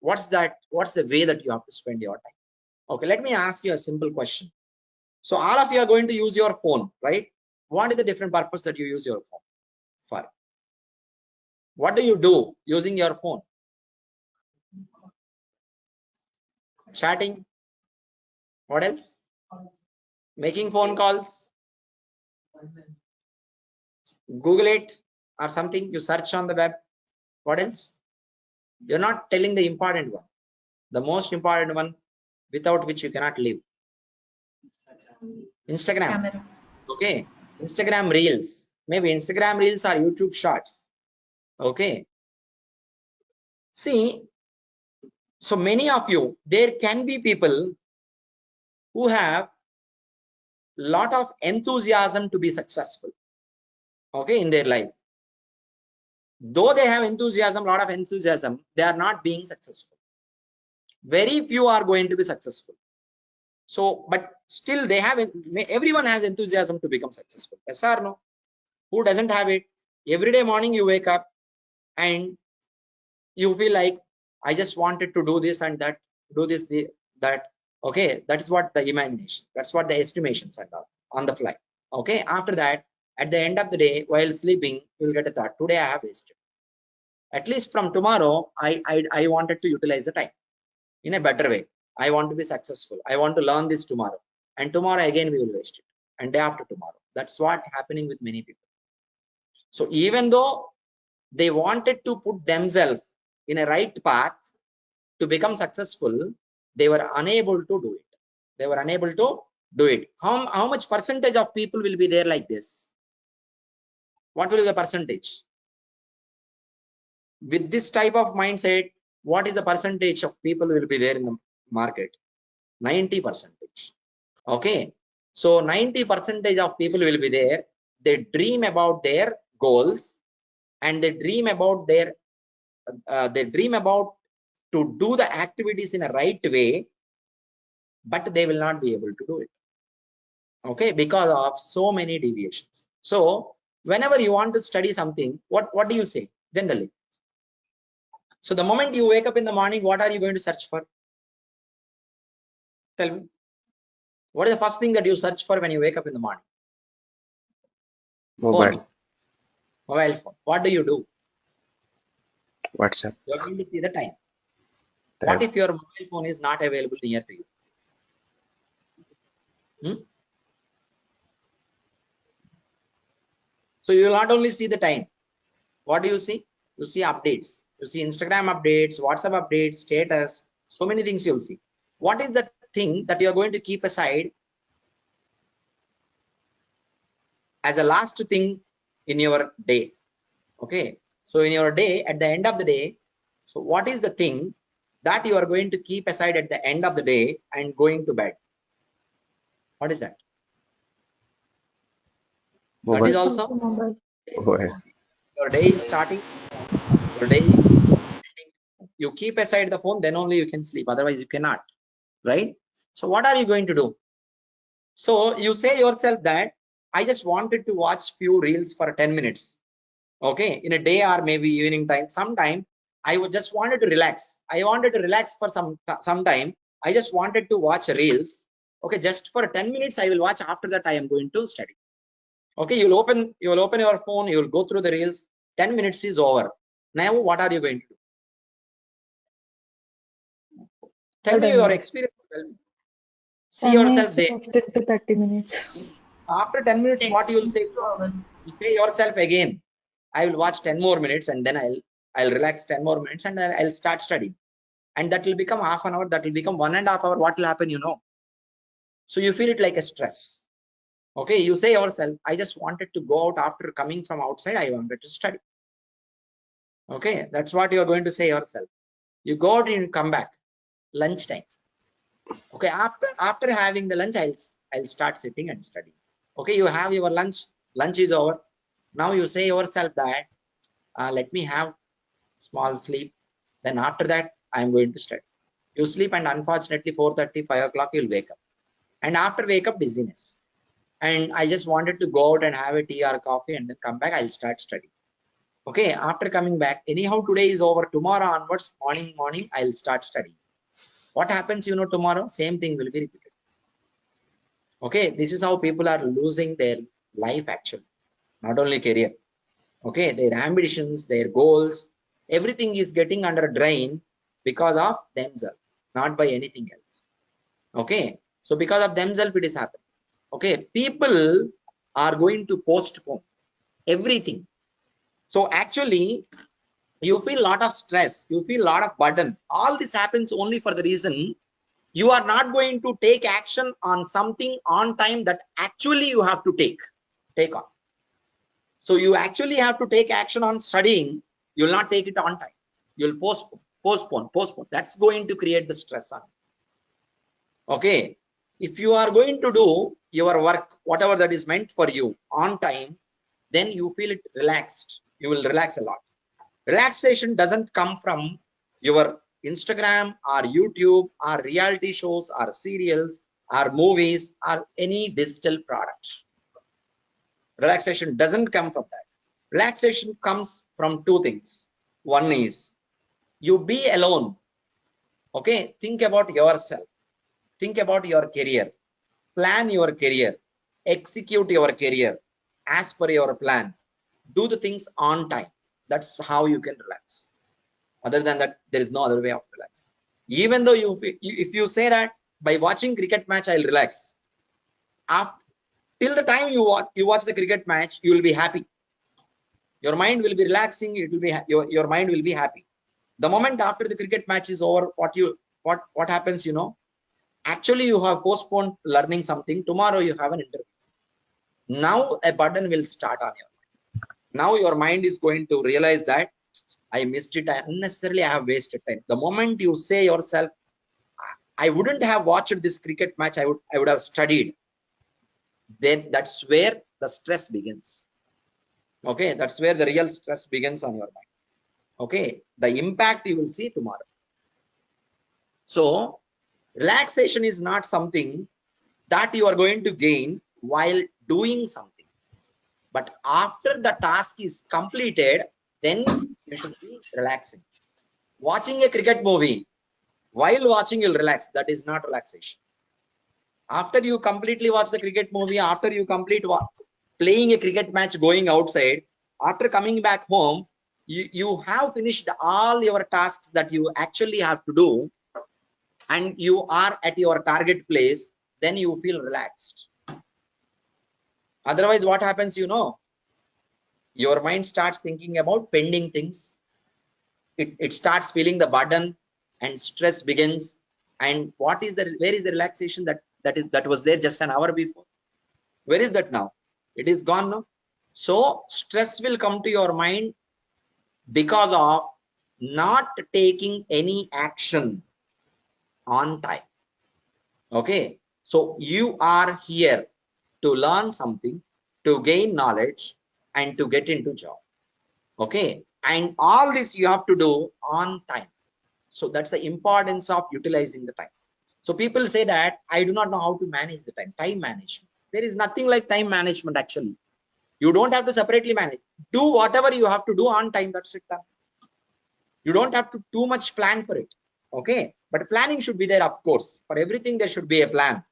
What's that? What's the way that you have to spend your time? Okay, let me ask you a simple question. So all of you are going to use your phone, right? What is the different purpose that you use your phone for? What do you do using your phone? Chatting. What else? Making phone calls. Google it or something. You search on the web. What else? You're not telling the important one. The most important one, without which you cannot live. Instagram. Camera. Okay. Instagram Reels. Maybe Instagram Reels or YouTube Shorts. Okay. See, so many of you, there can be people who have lot of enthusiasm to be successful, okay, in their life. Though they have enthusiasm, lot of enthusiasm, they are not being successful. Very few are going to be successful. So, but still they have, everyone has enthusiasm to become successful. Yes or no? Who doesn't have it? Every day morning you wake up and you feel like, I just wanted to do this and that, do this, that. Okay, that is what the imagination, that's what the estimations are on the fly. Okay, after that, at the end of the day, while sleeping, you will get a thought, today I have wasted. At least from tomorrow, I wanted to utilize the time in a better way. I want to be successful. I want to learn this tomorrow, and tomorrow again we will waste it, and day after tomorrow. That's what happening with many people. So even though they wanted to put themselves in a right path to become successful, they were unable to do it. They were unable to do it. How much percentage of people will be there like this? What will be the percentage? With this type of mindset, what is the percentage of people will be there in the market? 90%. Okay. So 90% of people will be there. they dream about their goals, and they dream about their to do the activities in a right way, but they will not be able to do it. Okay, because of so many deviations. So whenever you want to study something, what do you say generally? So the moment you wake up in the morning, what are you going to search for? Tell me. What is the first thing that you search for when you wake up in the morning? Mobile. Phone. Mobile phone. What do you do? WhatsApp. You are going to see the time. Time. What if your mobile phone is not available near to you? So you will not only see the time. What do you see? You see updates. You see Instagram updates, WhatsApp updates, status, so many things you'll see. What is the thing that you are going to keep aside as a last thing in your day? Okay, so in your day, at the end of the day, so what is the thing that you are going to keep aside at the end of the day and going to bed? What is that? Mobile. That is also Mobile. Mobile. your day is starting, your day is ending. You keep aside the phone, then only you can sleep, otherwise you cannot, right? So what are you going to do? So you say yourself that I just wanted to watch few reels for 10 minutes. Okay, in a day or maybe evening time, sometime I would just wanted to relax. I wanted to relax for some time. I just wanted to watch reels. Okay, just for 10 minutes I will watch. After that I am going to study. Okay, you'll open your phone, you'll go through the reels. 10 minutes is over. Now what are you going to do? Tell me your experience. See yourself there. 15 to 30 minutes. After 10 minutes, what you will say? 2 hours. You say yourself again, I will watch 10 more minutes and then I'll relax 10 more minutes and I'll start studying. And that will become half an hour, that will become 1.5 hours. What will happen, So you feel it like a stress. Okay, you say yourself, I just wanted to go out after coming from outside, I wanted to study. Okay, that's what you are going to say yourself. You go out and come back, lunchtime. Okay, after having the lunch, I'll start sitting and studying. Okay, you have your lunch is over. Now you say yourself that let me have small sleep, then after that I am going to study. You sleep and unfortunately 4:30, 5 o'clock you'll wake up, and after wake up dizziness, and I just wanted to go out and have a tea or coffee and then come back, I'll start studying. Okay, after coming back, anyhow today is over, tomorrow onwards morning I'll start studying. What happens, tomorrow same thing will be repeated. Okay, this is how people are losing their life actually, not only career. Okay, their ambitions, their goals, everything is getting under a drain because of themselves, not by anything else. Okay, so because of themselves it is happening. Okay, people are going to postpone everything. So actually you feel a lot of stress, you feel a lot of burden. All this happens only for the reason you are not going to take action on something on time that actually you have to take on. So you actually have to take action on studying. You will not take it on time. You'll postpone. That's going to create the stress on you. Okay. If you are going to do your work, whatever that is meant for you on time, then you feel it relaxed. You will relax a lot. Relaxation doesn't come from your Instagram or YouTube or reality shows or serials or movies or any digital product. Relaxation doesn't come from that. Relaxation comes from two things. One is you be alone. Okay, think about yourself. Think about your career. Plan your career. Execute your career as per your plan. Do the things on time. That's how you can relax. Other than that, there is no other way of relaxing. Even though if you say that by watching cricket match I'll relax, till the time you watch the cricket match, you will be happy. Your mind will be relaxing. It will be your mind will be happy. The moment after the cricket match is over, what happens? Actually you have postponed learning something. Tomorrow you have an interview. Now a burden will start on your mind. Now your mind is going to realize that I missed it. Unnecessarily I have wasted time. The moment you say yourself, I wouldn't have watched this cricket match, I would have studied. Then that's where the stress begins. Okay, that's where the real stress begins on your mind. Okay, the impact you will see tomorrow. So relaxation is not something that you are going to gain while doing something, but after the task is completed, then you should be relaxing. Watching a cricket movie, while watching you'll relax, that is not relaxation. After you completely watch the cricket movie, after you complete playing a cricket match, going outside, after coming back home, you have finished all your tasks that you actually have to do, and you are at your target place, then you feel relaxed. Otherwise, what happens, your mind starts thinking about pending things. It starts feeling the burden, and stress begins. And where is the relaxation that was there just an hour before? Where is that now? It is gone now. So stress will come to your mind because of not taking any action on time. Okay, so you are here to learn something, to gain knowledge, and to get into job. Okay, and all this you have to do on time. So that's the importance of utilizing the time. So people say that I do not know how to manage the time. Time management. There is nothing like time management actually. You don't have to separately manage. Do whatever you have to do on time. That's it. You don't have to too much plan for it. Okay, but planning should be there, of course. For everything there should be a plan.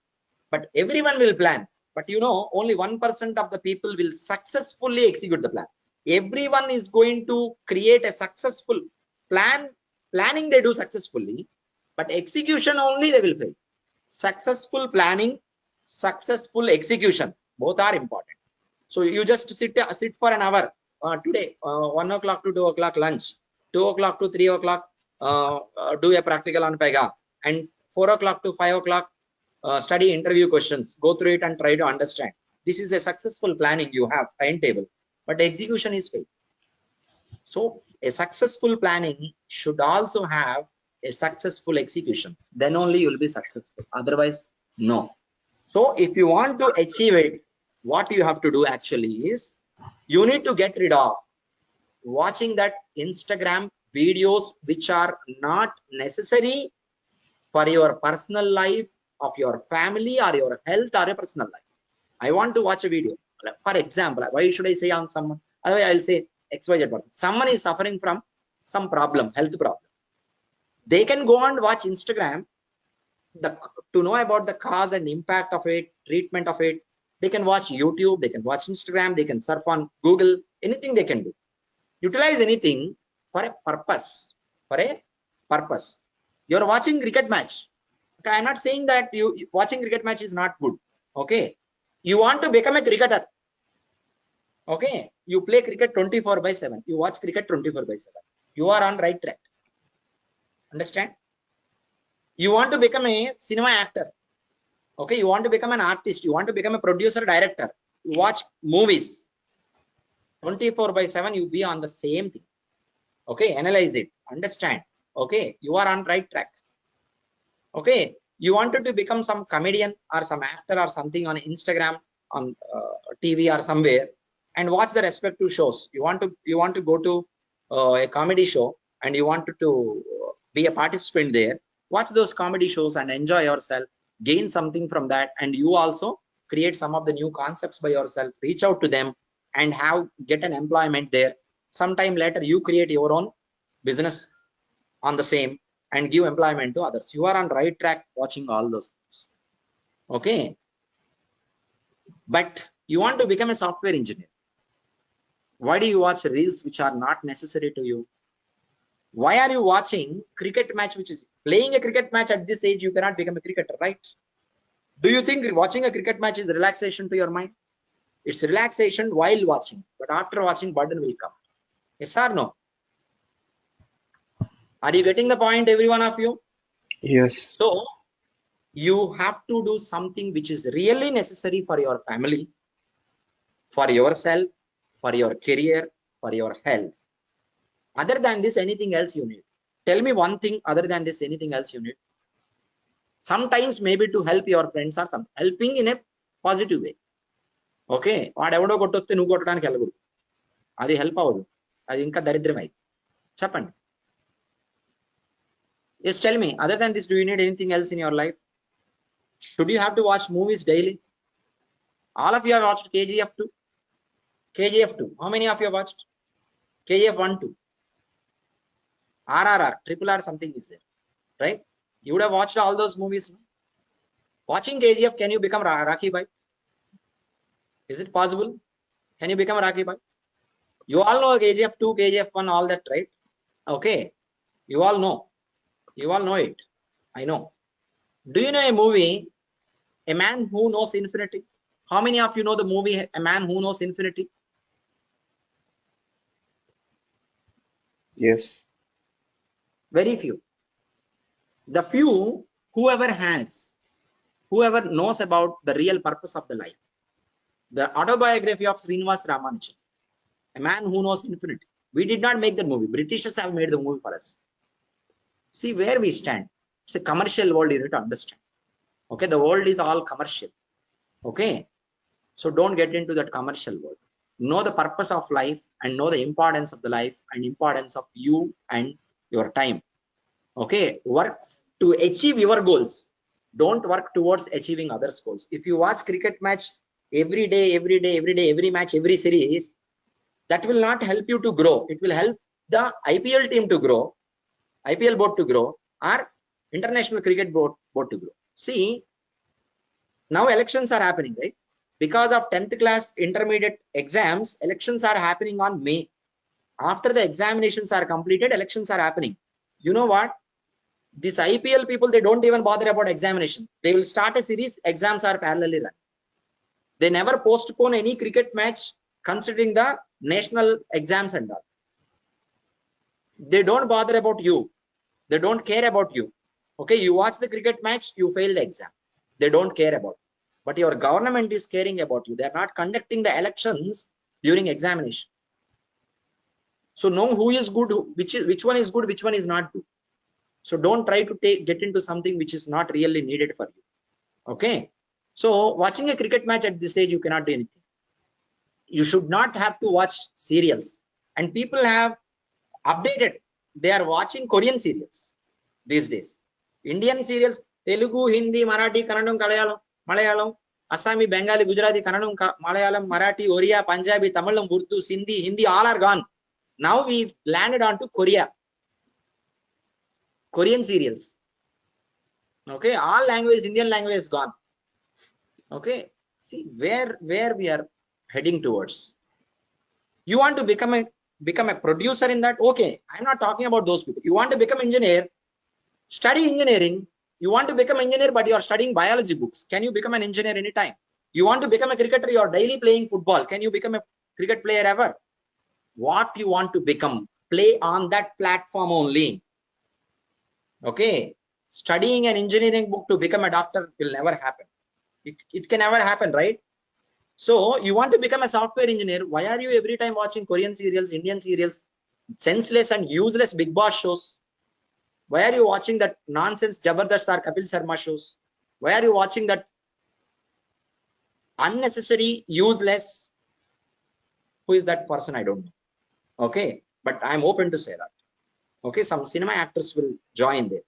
But everyone will plan. But only 1% of the people will successfully execute the plan. Everyone is going to create a successful plan. Planning they do successfully, but execution only they will fail. Successful planning, successful execution, both are important. So you just sit for an hour today, 1 o'clock to 2 o'clock lunch, 2 o'clock to 3 o'clock do a practical on Pega, and 4 o'clock to 5 o'clock study interview questions, go through it and try to understand. This is a successful planning. You have timetable, but execution is failed. So a successful planning should also have a successful execution. Then only you will be successful. Otherwise, no. So if you want to achieve it, what you have to do actually is you need to get rid of watching that Instagram videos which are not necessary for your personal life, of your family, or your health, or your personal life. I want to watch a video. For example, why should I say on someone? Otherwise, I'll say XYZ person. Someone is suffering from some problem, health problem. They can go and watch Instagram to know about the cause and impact of it, treatment of it. They can watch YouTube, they can watch Instagram, they can surf on Google, anything they can do. Utilize anything for a purpose. You're watching cricket match. Okay, I'm not saying that watching cricket match is not good. Okay, you want to become a cricketer. Okay, you play cricket 24/7. You watch cricket 24/7. You are on right track. Understand? You want to become a cinema actor. Okay, you want to become an artist. You want to become a producer, director. You watch movies 24/7. You be on the same thing. Okay, analyze it, understand. Okay, you are on right track. Okay, you wanted to become some comedian or some actor or something on Instagram, on TV or somewhere, and watch the respective shows. You want to go to a comedy show and you want to be a participant there. Watch those comedy shows and enjoy yourself, gain something from that, and you also create some of the new concepts by yourself. Reach out to them and get an employment there. Sometime later you create your own business on the same and give employment to others. You are on right track watching all those things. Okay, but you want to become a software engineer. Why do you watch reels which are not necessary to you? Why are you watching cricket match, which is playing a cricket match at this age? You cannot become a cricketer, right? Do you think watching a cricket match is relaxation to your mind? It's relaxation while watching, but after watching, burden will come. Yes or no? Are you getting the point, every one of you? Yes. So you have to do something which is really necessary for your family, for yourself, for your career, for your health. Other than this, anything else you need? Tell me one thing other than this, anything else you need? Sometimes maybe to help your friends or something, helping in a positive way. Okay, వాడు ఎవడో కొట్టొస్తే నువ్వు కొట్టడానికి వెళ్ళకూడదు, అది help అవ్వదు, అది ఇంకా దరిద్రమై. చెప్పండి. Yes, tell me, other than this, do you need anything else in your life? Should you have to watch movies daily? All of you have watched KGF 2. KGF 2. How many of you have watched? KGF 1, 2. RRR, Triple R, something is there, right? You would have watched all those movies. No? Watching KGF, can you become Rocky Bhai? Is it possible? Can you become Rocky Bhai? You all know KGF 2, KGF 1, all that, right? Okay. You all know. You all know it. I know. Do you know a movie, A Man Who Knows Infinity? How many of you know the movie A Man Who Knows Infinity? Yes. Very few. The few, whoever knows about the real purpose of the life. The autobiography of Srinivas Ramanujan, A Man Who Knows Infinity. We did not make that movie. Britishers have made the movie for us. See where we stand. It's a commercial world, you need to understand. Okay, the world is all commercial. Okay, so don't get into that commercial world. Know the purpose of life and know the importance of the life and importance of you and your time. Okay, work to achieve your goals. Don't work towards achieving others' goals. If you watch cricket match every day, every match, every series, that will not help you to grow. It will help the IPL team to grow, IPL board to grow, or international cricket board to grow. See, now elections are happening, right? Because of 10th class intermediate exams, elections are happening on May. After the examinations are completed, elections are happening. You know what? These IPL people, they don't even bother about examination. They will start a series, exams are parallelly run. They never postpone any cricket match considering the national exams and all. They don't bother about you. They don't care about you. Okay, you watch the cricket match, you fail the exam. They don't care about you. But your government is caring about you. They are not conducting the elections during examination. So know who is good, which one is good, which one is not good. So don't try to get into something which is not really needed for you. Okay, so watching a cricket match at this age, you cannot do anything. You should not have to watch serials. And people have updated, they are watching Korean serials these days. Indian serials, Telugu, Hindi, Marathi, Kannadam, Malayalam, Assami, Bengali, Gujarati, Kannadam, Malayalam, Marathi, Oriya, Punjabi, Tamilam, Urdu, Sindhi, Hindi, all are gone. Now we landed on to Korean serials. Okay, all language, Indian language is gone. Okay, see where we are heading towards. You want to become a producer in that? Okay, I'm not talking about those people. You want to become engineer, study engineering. You want to become engineer, but you are studying biology books. Can you become an engineer anytime? You want to become a cricketer, you are daily playing football. Can you become a cricket player ever? What you want to become, play on that platform only. Okay, studying an engineering book to become a doctor will never happen. It can never happen, right? So you want to become a software engineer. Why are you every time watching Korean serials, Indian serials, senseless and useless Big Boss shows? Why are you watching that nonsense Jabardast or Kapil Sharma shows? Why are you watching that unnecessary, useless? Who is that person? I don't know. Okay, but I'm open to say that. Okay, some cinema actors will join there.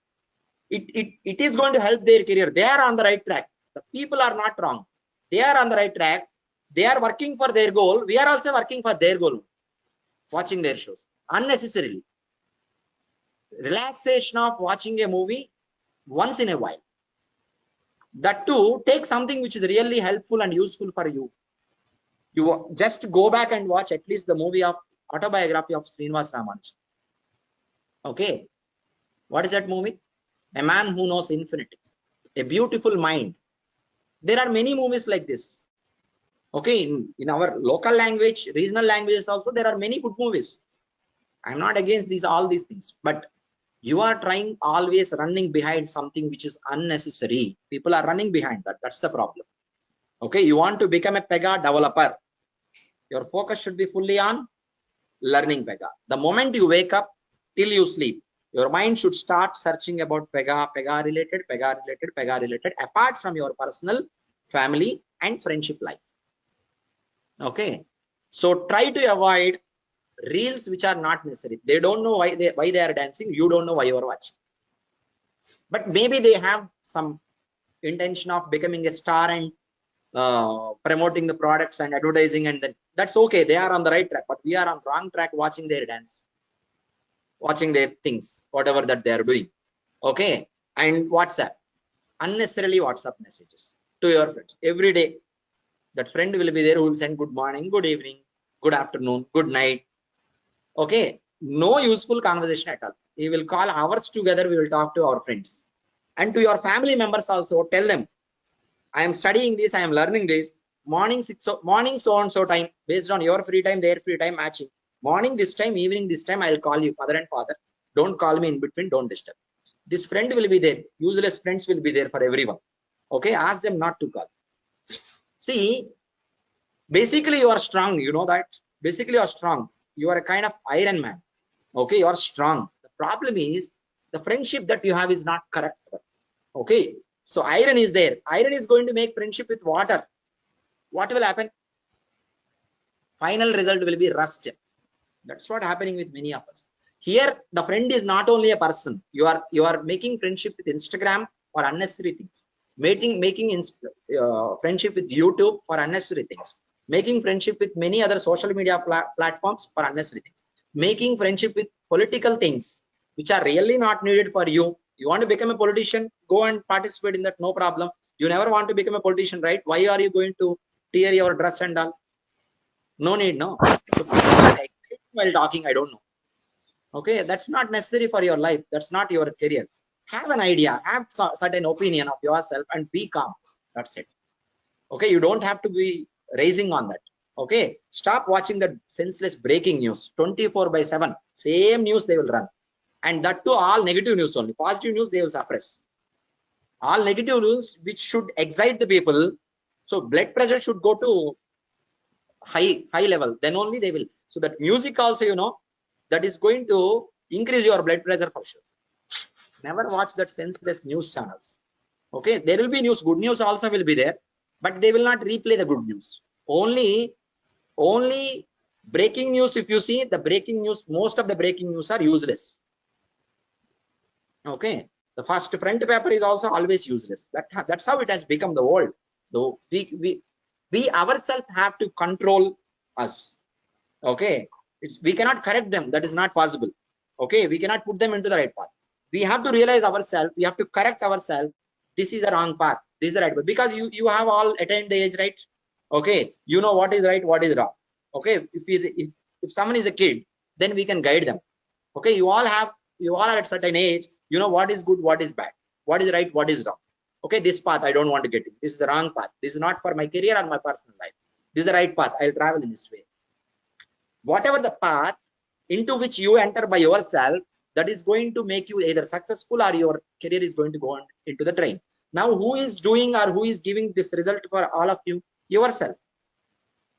It is going to help their career. They are on the right track. The people are not wrong. They are on the right track. They are working for their goal. We are also working for their goal. Watching their shows unnecessarily. Relaxation of watching a movie once in a while. That too, take something which is really helpful and useful for you. You just go back and watch at least the movie of autobiography of Srinivas Ramanujan. Okay, what is that movie? A Man Who Knows Infinity. A Beautiful Mind. There are many movies like this. Okay, in our local language, regional languages also, there are many good movies. I'm not against all these things, but you are trying always running behind something which is unnecessary. People are running behind that. That's the problem. Okay, you want to become a Pega developer. Your focus should be fully on learning Pega. The moment you wake up till you sleep, your mind should start searching about Pega related, apart from your personal, family and friendship life. Okay, so try to avoid reels which are not necessary. They don't know why they are dancing. You don't know why you are watching. But maybe they have some intention of becoming a star and promoting the products and advertising, and then that's okay. They are on the right track, but we are on wrong track watching their dance, watching their things, whatever that they are doing. Okay, and WhatsApp, unnecessarily WhatsApp messages to your friends every day. That friend will be there who will send good morning, good evening, good afternoon, good night. Okay, no useful conversation at all. He will call hours together. We will talk to our friends and to your family members also. Tell them, I am studying this, I am learning this. Morning morning so and so time, based on your free time, their free time matching. Morning this time, evening this time, I'll call you, mother and father. Don't call me in between, don't disturb. This friend will be there. Useless friends will be there for everyone. Okay, ask them not to call. See, basically you are strong, you know that. Basically you are strong. You are a kind of Iron Man. Okay, you are strong. The problem is the friendship that you have is not correct. Okay, so iron is there. Iron is going to make friendship with water. What will happen? Final result will be rust. That's what happening with many of us. Here, the friend is not only a person. You are making friendship with Instagram for unnecessary things. Making friendship with YouTube for unnecessary things. Making friendship with many other social media platforms for unnecessary things. Making friendship with political things which are really not needed for you. You want to become a politician, go and participate in that, no problem. You never want to become a politician, right? Why are you going to tear your dress and all? No need, no. So people are excited while talking, I don't know. Okay, that's not necessary for your life. That's not your career. Have an idea, have certain opinion of yourself and be calm. That's it. Okay, you don't have to be raising on that. Okay, stop watching the senseless breaking news 24/7. Same news they will run. And that too all negative news only. Positive news they will suppress. All negative news which should excite the people. So blood pressure should go to high level, then only they will. So that music also, you know, that is going to increase your blood pressure for sure. Never watch that senseless news channels. Okay, there will be news, good news also will be there, but they will not replay the good news. Only breaking news. If you see the breaking news, most of the breaking news are useless. Okay, the first front paper is also always useless. That's how it has become the world. Though we ourselves have to control us. Okay, we cannot correct them. That is not possible. Okay, we cannot put them into the right path. We have to realize ourselves. We have to correct ourselves. This is a wrong path. This is the right path. Because you have all attained the age, right? Okay, you know what is right, what is wrong. Okay, if someone is a kid, then we can guide them. Okay, you all are at certain age. You know what is good, what is bad, what is right, what is wrong. Okay, this path I don't want to get in. This is the wrong path. This is not for my career or my personal life. This is the right path. I'll travel in this way. Whatever the path into which you enter by yourself, that is going to make you either successful or your career is going to go on into the drain. Now, who is doing or who is giving this result for all of you? Yourself.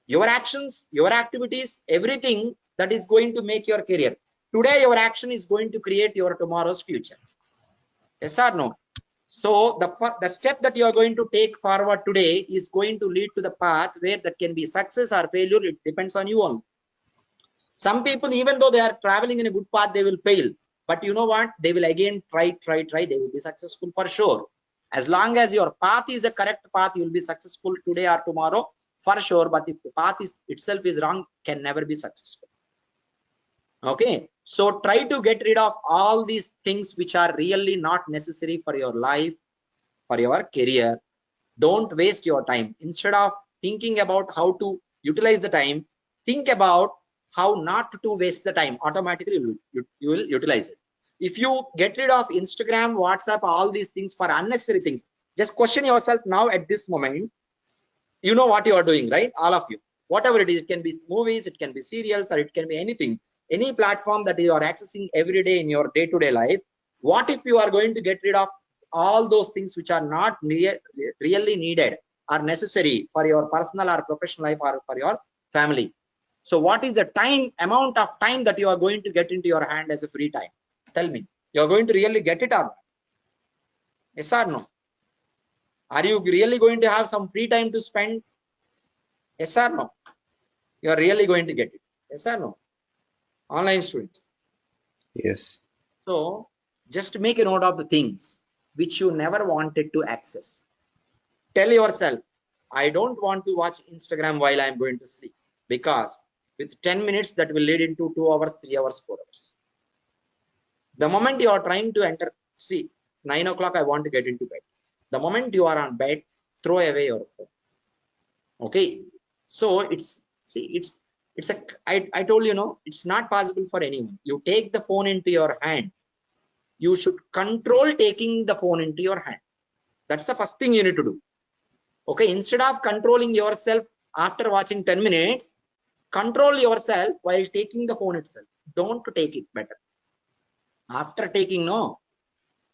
Your actions, your activities, everything that is going to make your career. Today, your action is going to create your tomorrow's future. Yes or no? So the step that you are going to take forward today is going to lead to the path where that can be success or failure. It depends on you only. Some people, even though they are traveling in a good path, they will fail. But you know what? They will again try. They will be successful for sure. As long as your path is the correct path, you will be successful today or tomorrow for sure. But if the path itself is wrong, can never be successful. Okay, so try to get rid of all these things which are really not necessary for your life, for your career. Don't waste your time. Instead of thinking about how to utilize the time, think about how not to waste the time. Automatically you will utilize it. If you get rid of Instagram, WhatsApp, all these things for unnecessary things, just question yourself now at this moment. You know what you are doing, right? All of you, whatever it is, it can be movies, it can be serials, or it can be anything, any platform that you are accessing every day in your day-to-day life. What if you are going to get rid of all those things which are not really needed or necessary for your personal or professional life or for your family? So what is the amount of time that you are going to get into your hand as a free time? Tell me, you are going to really get it or not? Yes or no? Are you really going to have some free time to spend? Yes or no? You are really going to get it. Yes or no? Online students. Yes. So just make a note of the things which you never wanted to access. Tell yourself, I don't want to watch Instagram while I'm going to sleep, because with 10 minutes that will lead into 2 hours, 3 hours, 4 hours. The moment you are trying to enter, see, 9 o'clock, I want to get into bed. The moment you are on bed, throw away your phone. Okay. So I told you, no, it's not possible for anyone. You take the phone into your hand. You should control taking the phone into your hand. That's the first thing you need to do. Okay. Instead of controlling yourself after watching 10 minutes, control yourself while taking the phone itself. Don't take it better. After taking, no,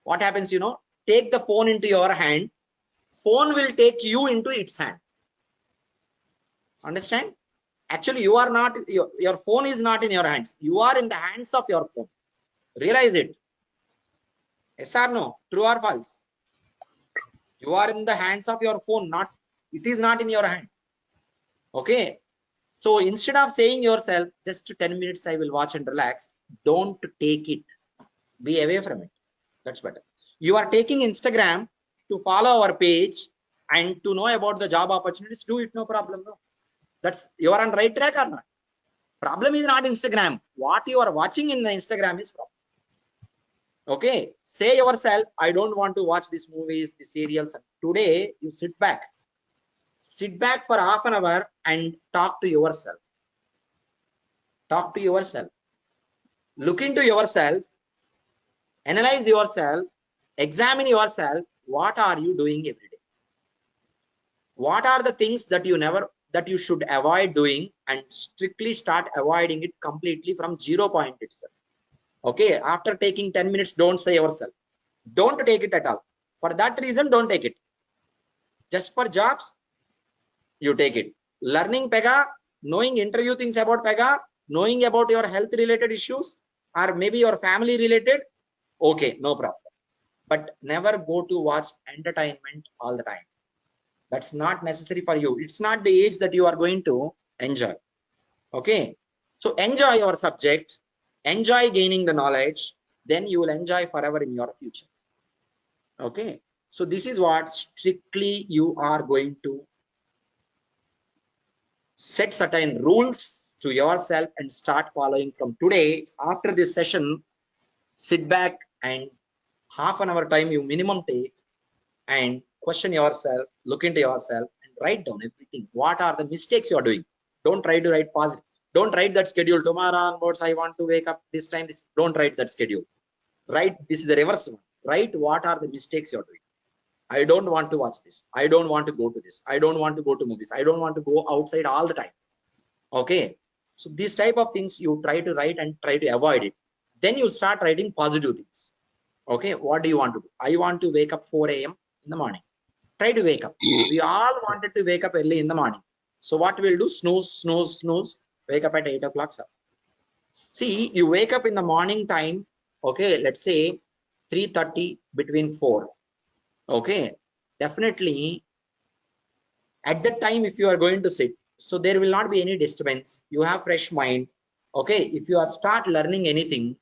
what happens, you know, take the phone into your hand. Phone will take you into its hand. Understand? Actually, you are not, your phone is not in your hands. You are in the hands of your phone. Realize it. Yes or no? True or false? You are in the hands of your phone, not, it is not in your hand. Okay. So instead of saying yourself, just 10 minutes I will watch and relax, don't take it. Be away from it. That's better. You are taking Instagram to follow our page and to know about the job opportunities, do it, no problem. No. That's, you are on right track or not? Problem is not Instagram. What you are watching in the Instagram is problem. Okay. Say yourself, I don't want to watch these movies, the serials. Today, you sit back. Sit back for half an hour and talk to yourself. Talk to yourself. Look into yourself. Analyze yourself. Examine yourself. What are you doing every day? What are the things that you should avoid doing, and strictly start avoiding it completely from 0 point itself. Okay. After taking 10 minutes, don't say yourself. Don't take it at all. For that reason, don't take it. Just for jobs, you take it. Learning Pega, knowing interview things about Pega, knowing about your health related issues, or maybe your family related, okay, no problem. But never go to watch entertainment all the time. That's not necessary for you. It's not the age that you are going to enjoy. Okay. So enjoy your subject, enjoy gaining the knowledge, then you will enjoy forever in your future. Okay. So this is what strictly you are going to set certain rules to yourself and start following from today. After this session, sit back and half an hour time you minimum take and question yourself, look into yourself and write down everything. What are the mistakes you are doing? Don't try to write positive. Don't write that schedule. Tomorrow onwards, I want to wake up this time. Don't write that schedule. Write, this is the reverse one. Write what are the mistakes you're doing. I don't want to watch this. I don't want to go to this. I don't want to go to movies. I don't want to go outside all the time. Okay. So this type of things you try to write and try to avoid it. Then you start writing positive things. Okay. What do you want to do? I want to wake up 4 a.m. in the morning. Try to wake up. We all wanted to wake up early in the morning. So what we'll do? Snooze, snooze, snooze. Wake up at 8 o'clock. See, you wake up in the morning time. Okay. Let's say 3:30 between 4. Okay. Definitely at that time, if you are going to sit, so there will not be any disturbance. You have fresh mind. Okay. If you are start learning anything,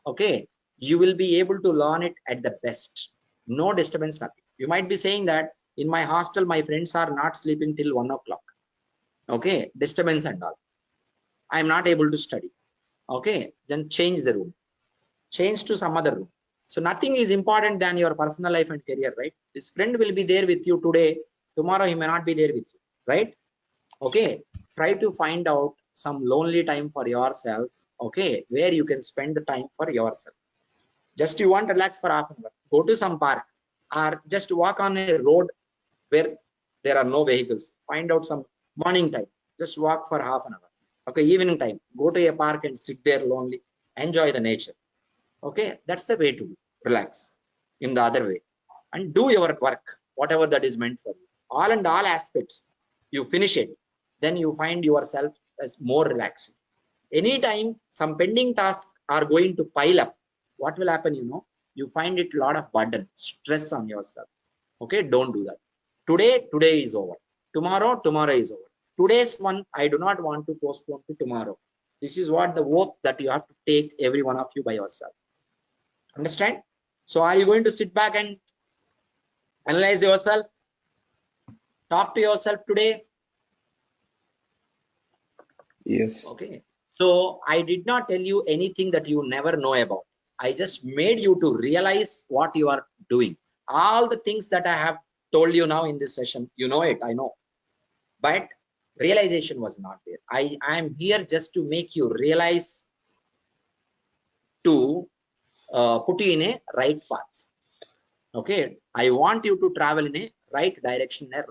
okay, you will be able to learn it at the best. No disturbance, nothing. You might be saying that in my hostel, my friends are not sleeping till 1 o'clock. Okay. Disturbance and all. I am not able to study. Okay. Then change the room. Change to some other room. So nothing is important than your personal life and career, right? This friend will be there with you today. Tomorrow he may not be there with you, right? Okay. Try to find out some lonely time for yourself. Okay. Where you can spend the time for yourself. Just you want to relax for half an hour. Go to some park or just walk on a road where there are no vehicles. Find out some morning time. Just walk for half an hour. Okay. Evening time. Go to a park and sit there lonely. Enjoy the nature. Okay, that's the way to relax in the other way and do your work, whatever that is meant for you. All and all aspects, you finish it, then you find yourself as more relaxing. Anytime some pending tasks are going to pile up, what will happen? You know, you find it a lot of burden, stress on yourself. Okay, don't do that. Today is over. Tomorrow is over. today's one I do not want to postpone to tomorrow. This is what the work that you have to take, every one of you by yourself. Understand? So are you going to sit back and analyze yourself? Talk to yourself today? Yes. Okay. So I did not tell you anything that you never know about. I just made you to realize what you are doing. All the things that I have told you now in this session, you know it, I know. But realization was not there. I am here just to make you realize, to put you in a right path. Okay. I want you to travel in a right direction, a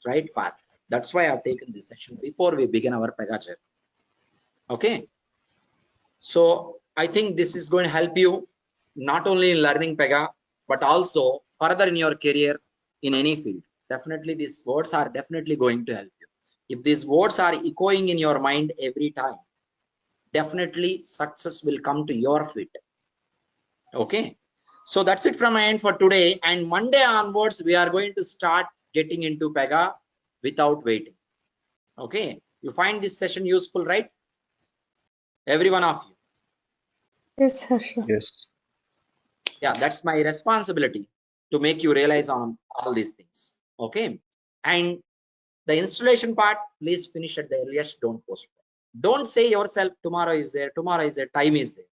right path. That's why I've taken this session before we begin our Pega journey. Okay. So I think this is going to help you not only in learning Pega, but also further in your career in any field. Definitely these words are definitely going to help you. If these words are echoing in your mind every time, definitely success will come to your feet. Okay. So that's it from my end for today. And Monday onwards, we are going to start getting into Pega without waiting. Okay. You find this session useful, right? Every one of you. Yes, Harsha. Yes. Yeah, that's my responsibility to make you realize on all these things. Okay. And the installation part, please finish at the earliest. Don't postpone. Don't say yourself tomorrow is there, time is there.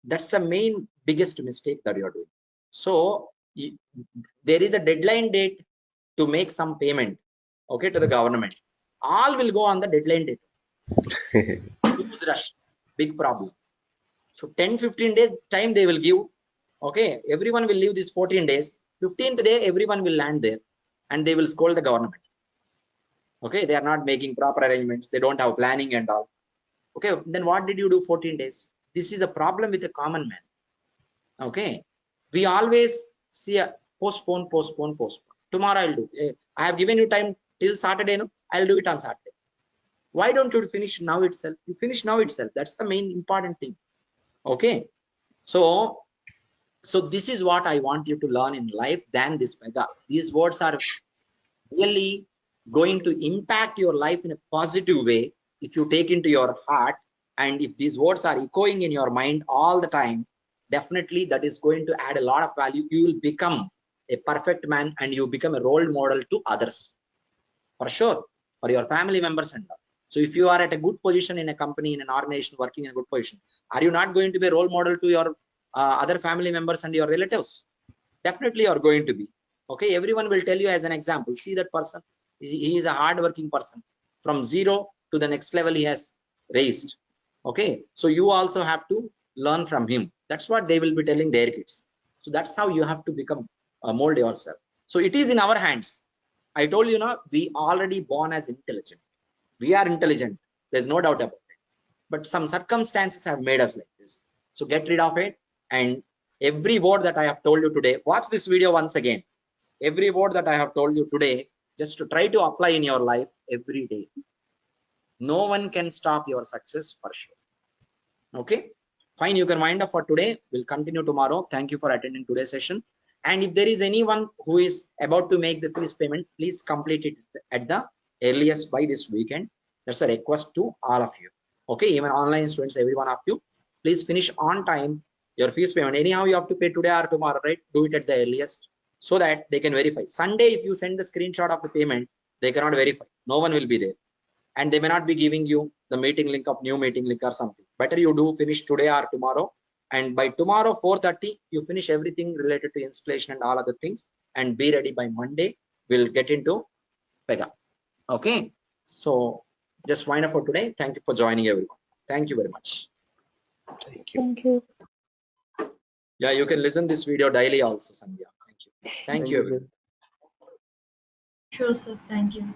That's the main biggest mistake that you're doing. So there is a deadline date to make some payment, okay, to the government. All will go on the deadline date. Huge rush, big problem. So 10-15 days time they will give. Okay, everyone will leave this 14 days. 15th day, everyone will land there and they will scold the government. Okay, they are not making proper arrangements. They don't have planning and all. Okay, then what did you do 14 days? This is a problem with a common man. Okay, we always see a postpone. Tomorrow I'll do. I have given you time till Saturday. No, I'll do it on Saturday. Why don't you finish now itself? You finish now itself. That's the main important thing. Okay, so this is what I want you to learn in life than this Pega. These words are really going to impact your life in a positive way if you take into your heart, and if these words are echoing in your mind all the time, definitely that is going to add a lot of value. You will become a perfect man and you become a role model to others, for sure, for your family members and all. So if you are at a good position in a company, in an organization, working in a good position, are you not going to be a role model to your other family members and your relatives? Definitely you are going to be. Okay, everyone will tell you as an example, see that person, he is a hard-working person, from zero to the next level he has raised. Okay, so you also have to learn from him. That's what they will be telling their kids. So that's how you have to become, mold yourself. So it is in our hands. I told you now, we already born as intelligent. We are intelligent, there's no doubt about it, but some circumstances have made us like this. So get rid of it, and every word that I have told you today, watch this video once again. Every word that I have told you today, just to try to apply in your life every day. No one can stop your success, for sure. Okay, fine, you can wind up for today. We'll continue tomorrow. Thank you for attending today's session. And if there is anyone who is about to make the fees payment, please complete it at the earliest by this weekend. That's a request to all of you. Okay, even online students, every one of you, please finish on time your fees payment. Anyhow, you have to pay today or tomorrow, right? Do it at the earliest so that they can verify. Sunday, if you send the screenshot of the payment, they cannot verify. No one will be there, and they may not be giving you the meeting link of new meeting link or something. Better you do finish today or tomorrow, and by tomorrow 4:30 you finish everything related to installation and all other things, and be ready by Monday. We'll get into Pega. Okay, so just wind up for today. Thank you for joining, everyone. Thank you very much. Thank you. Thank you. Yeah, you can listen this video daily also, Sandhya. Thank you. Thank you, everyone. Sure, sir. Thank you.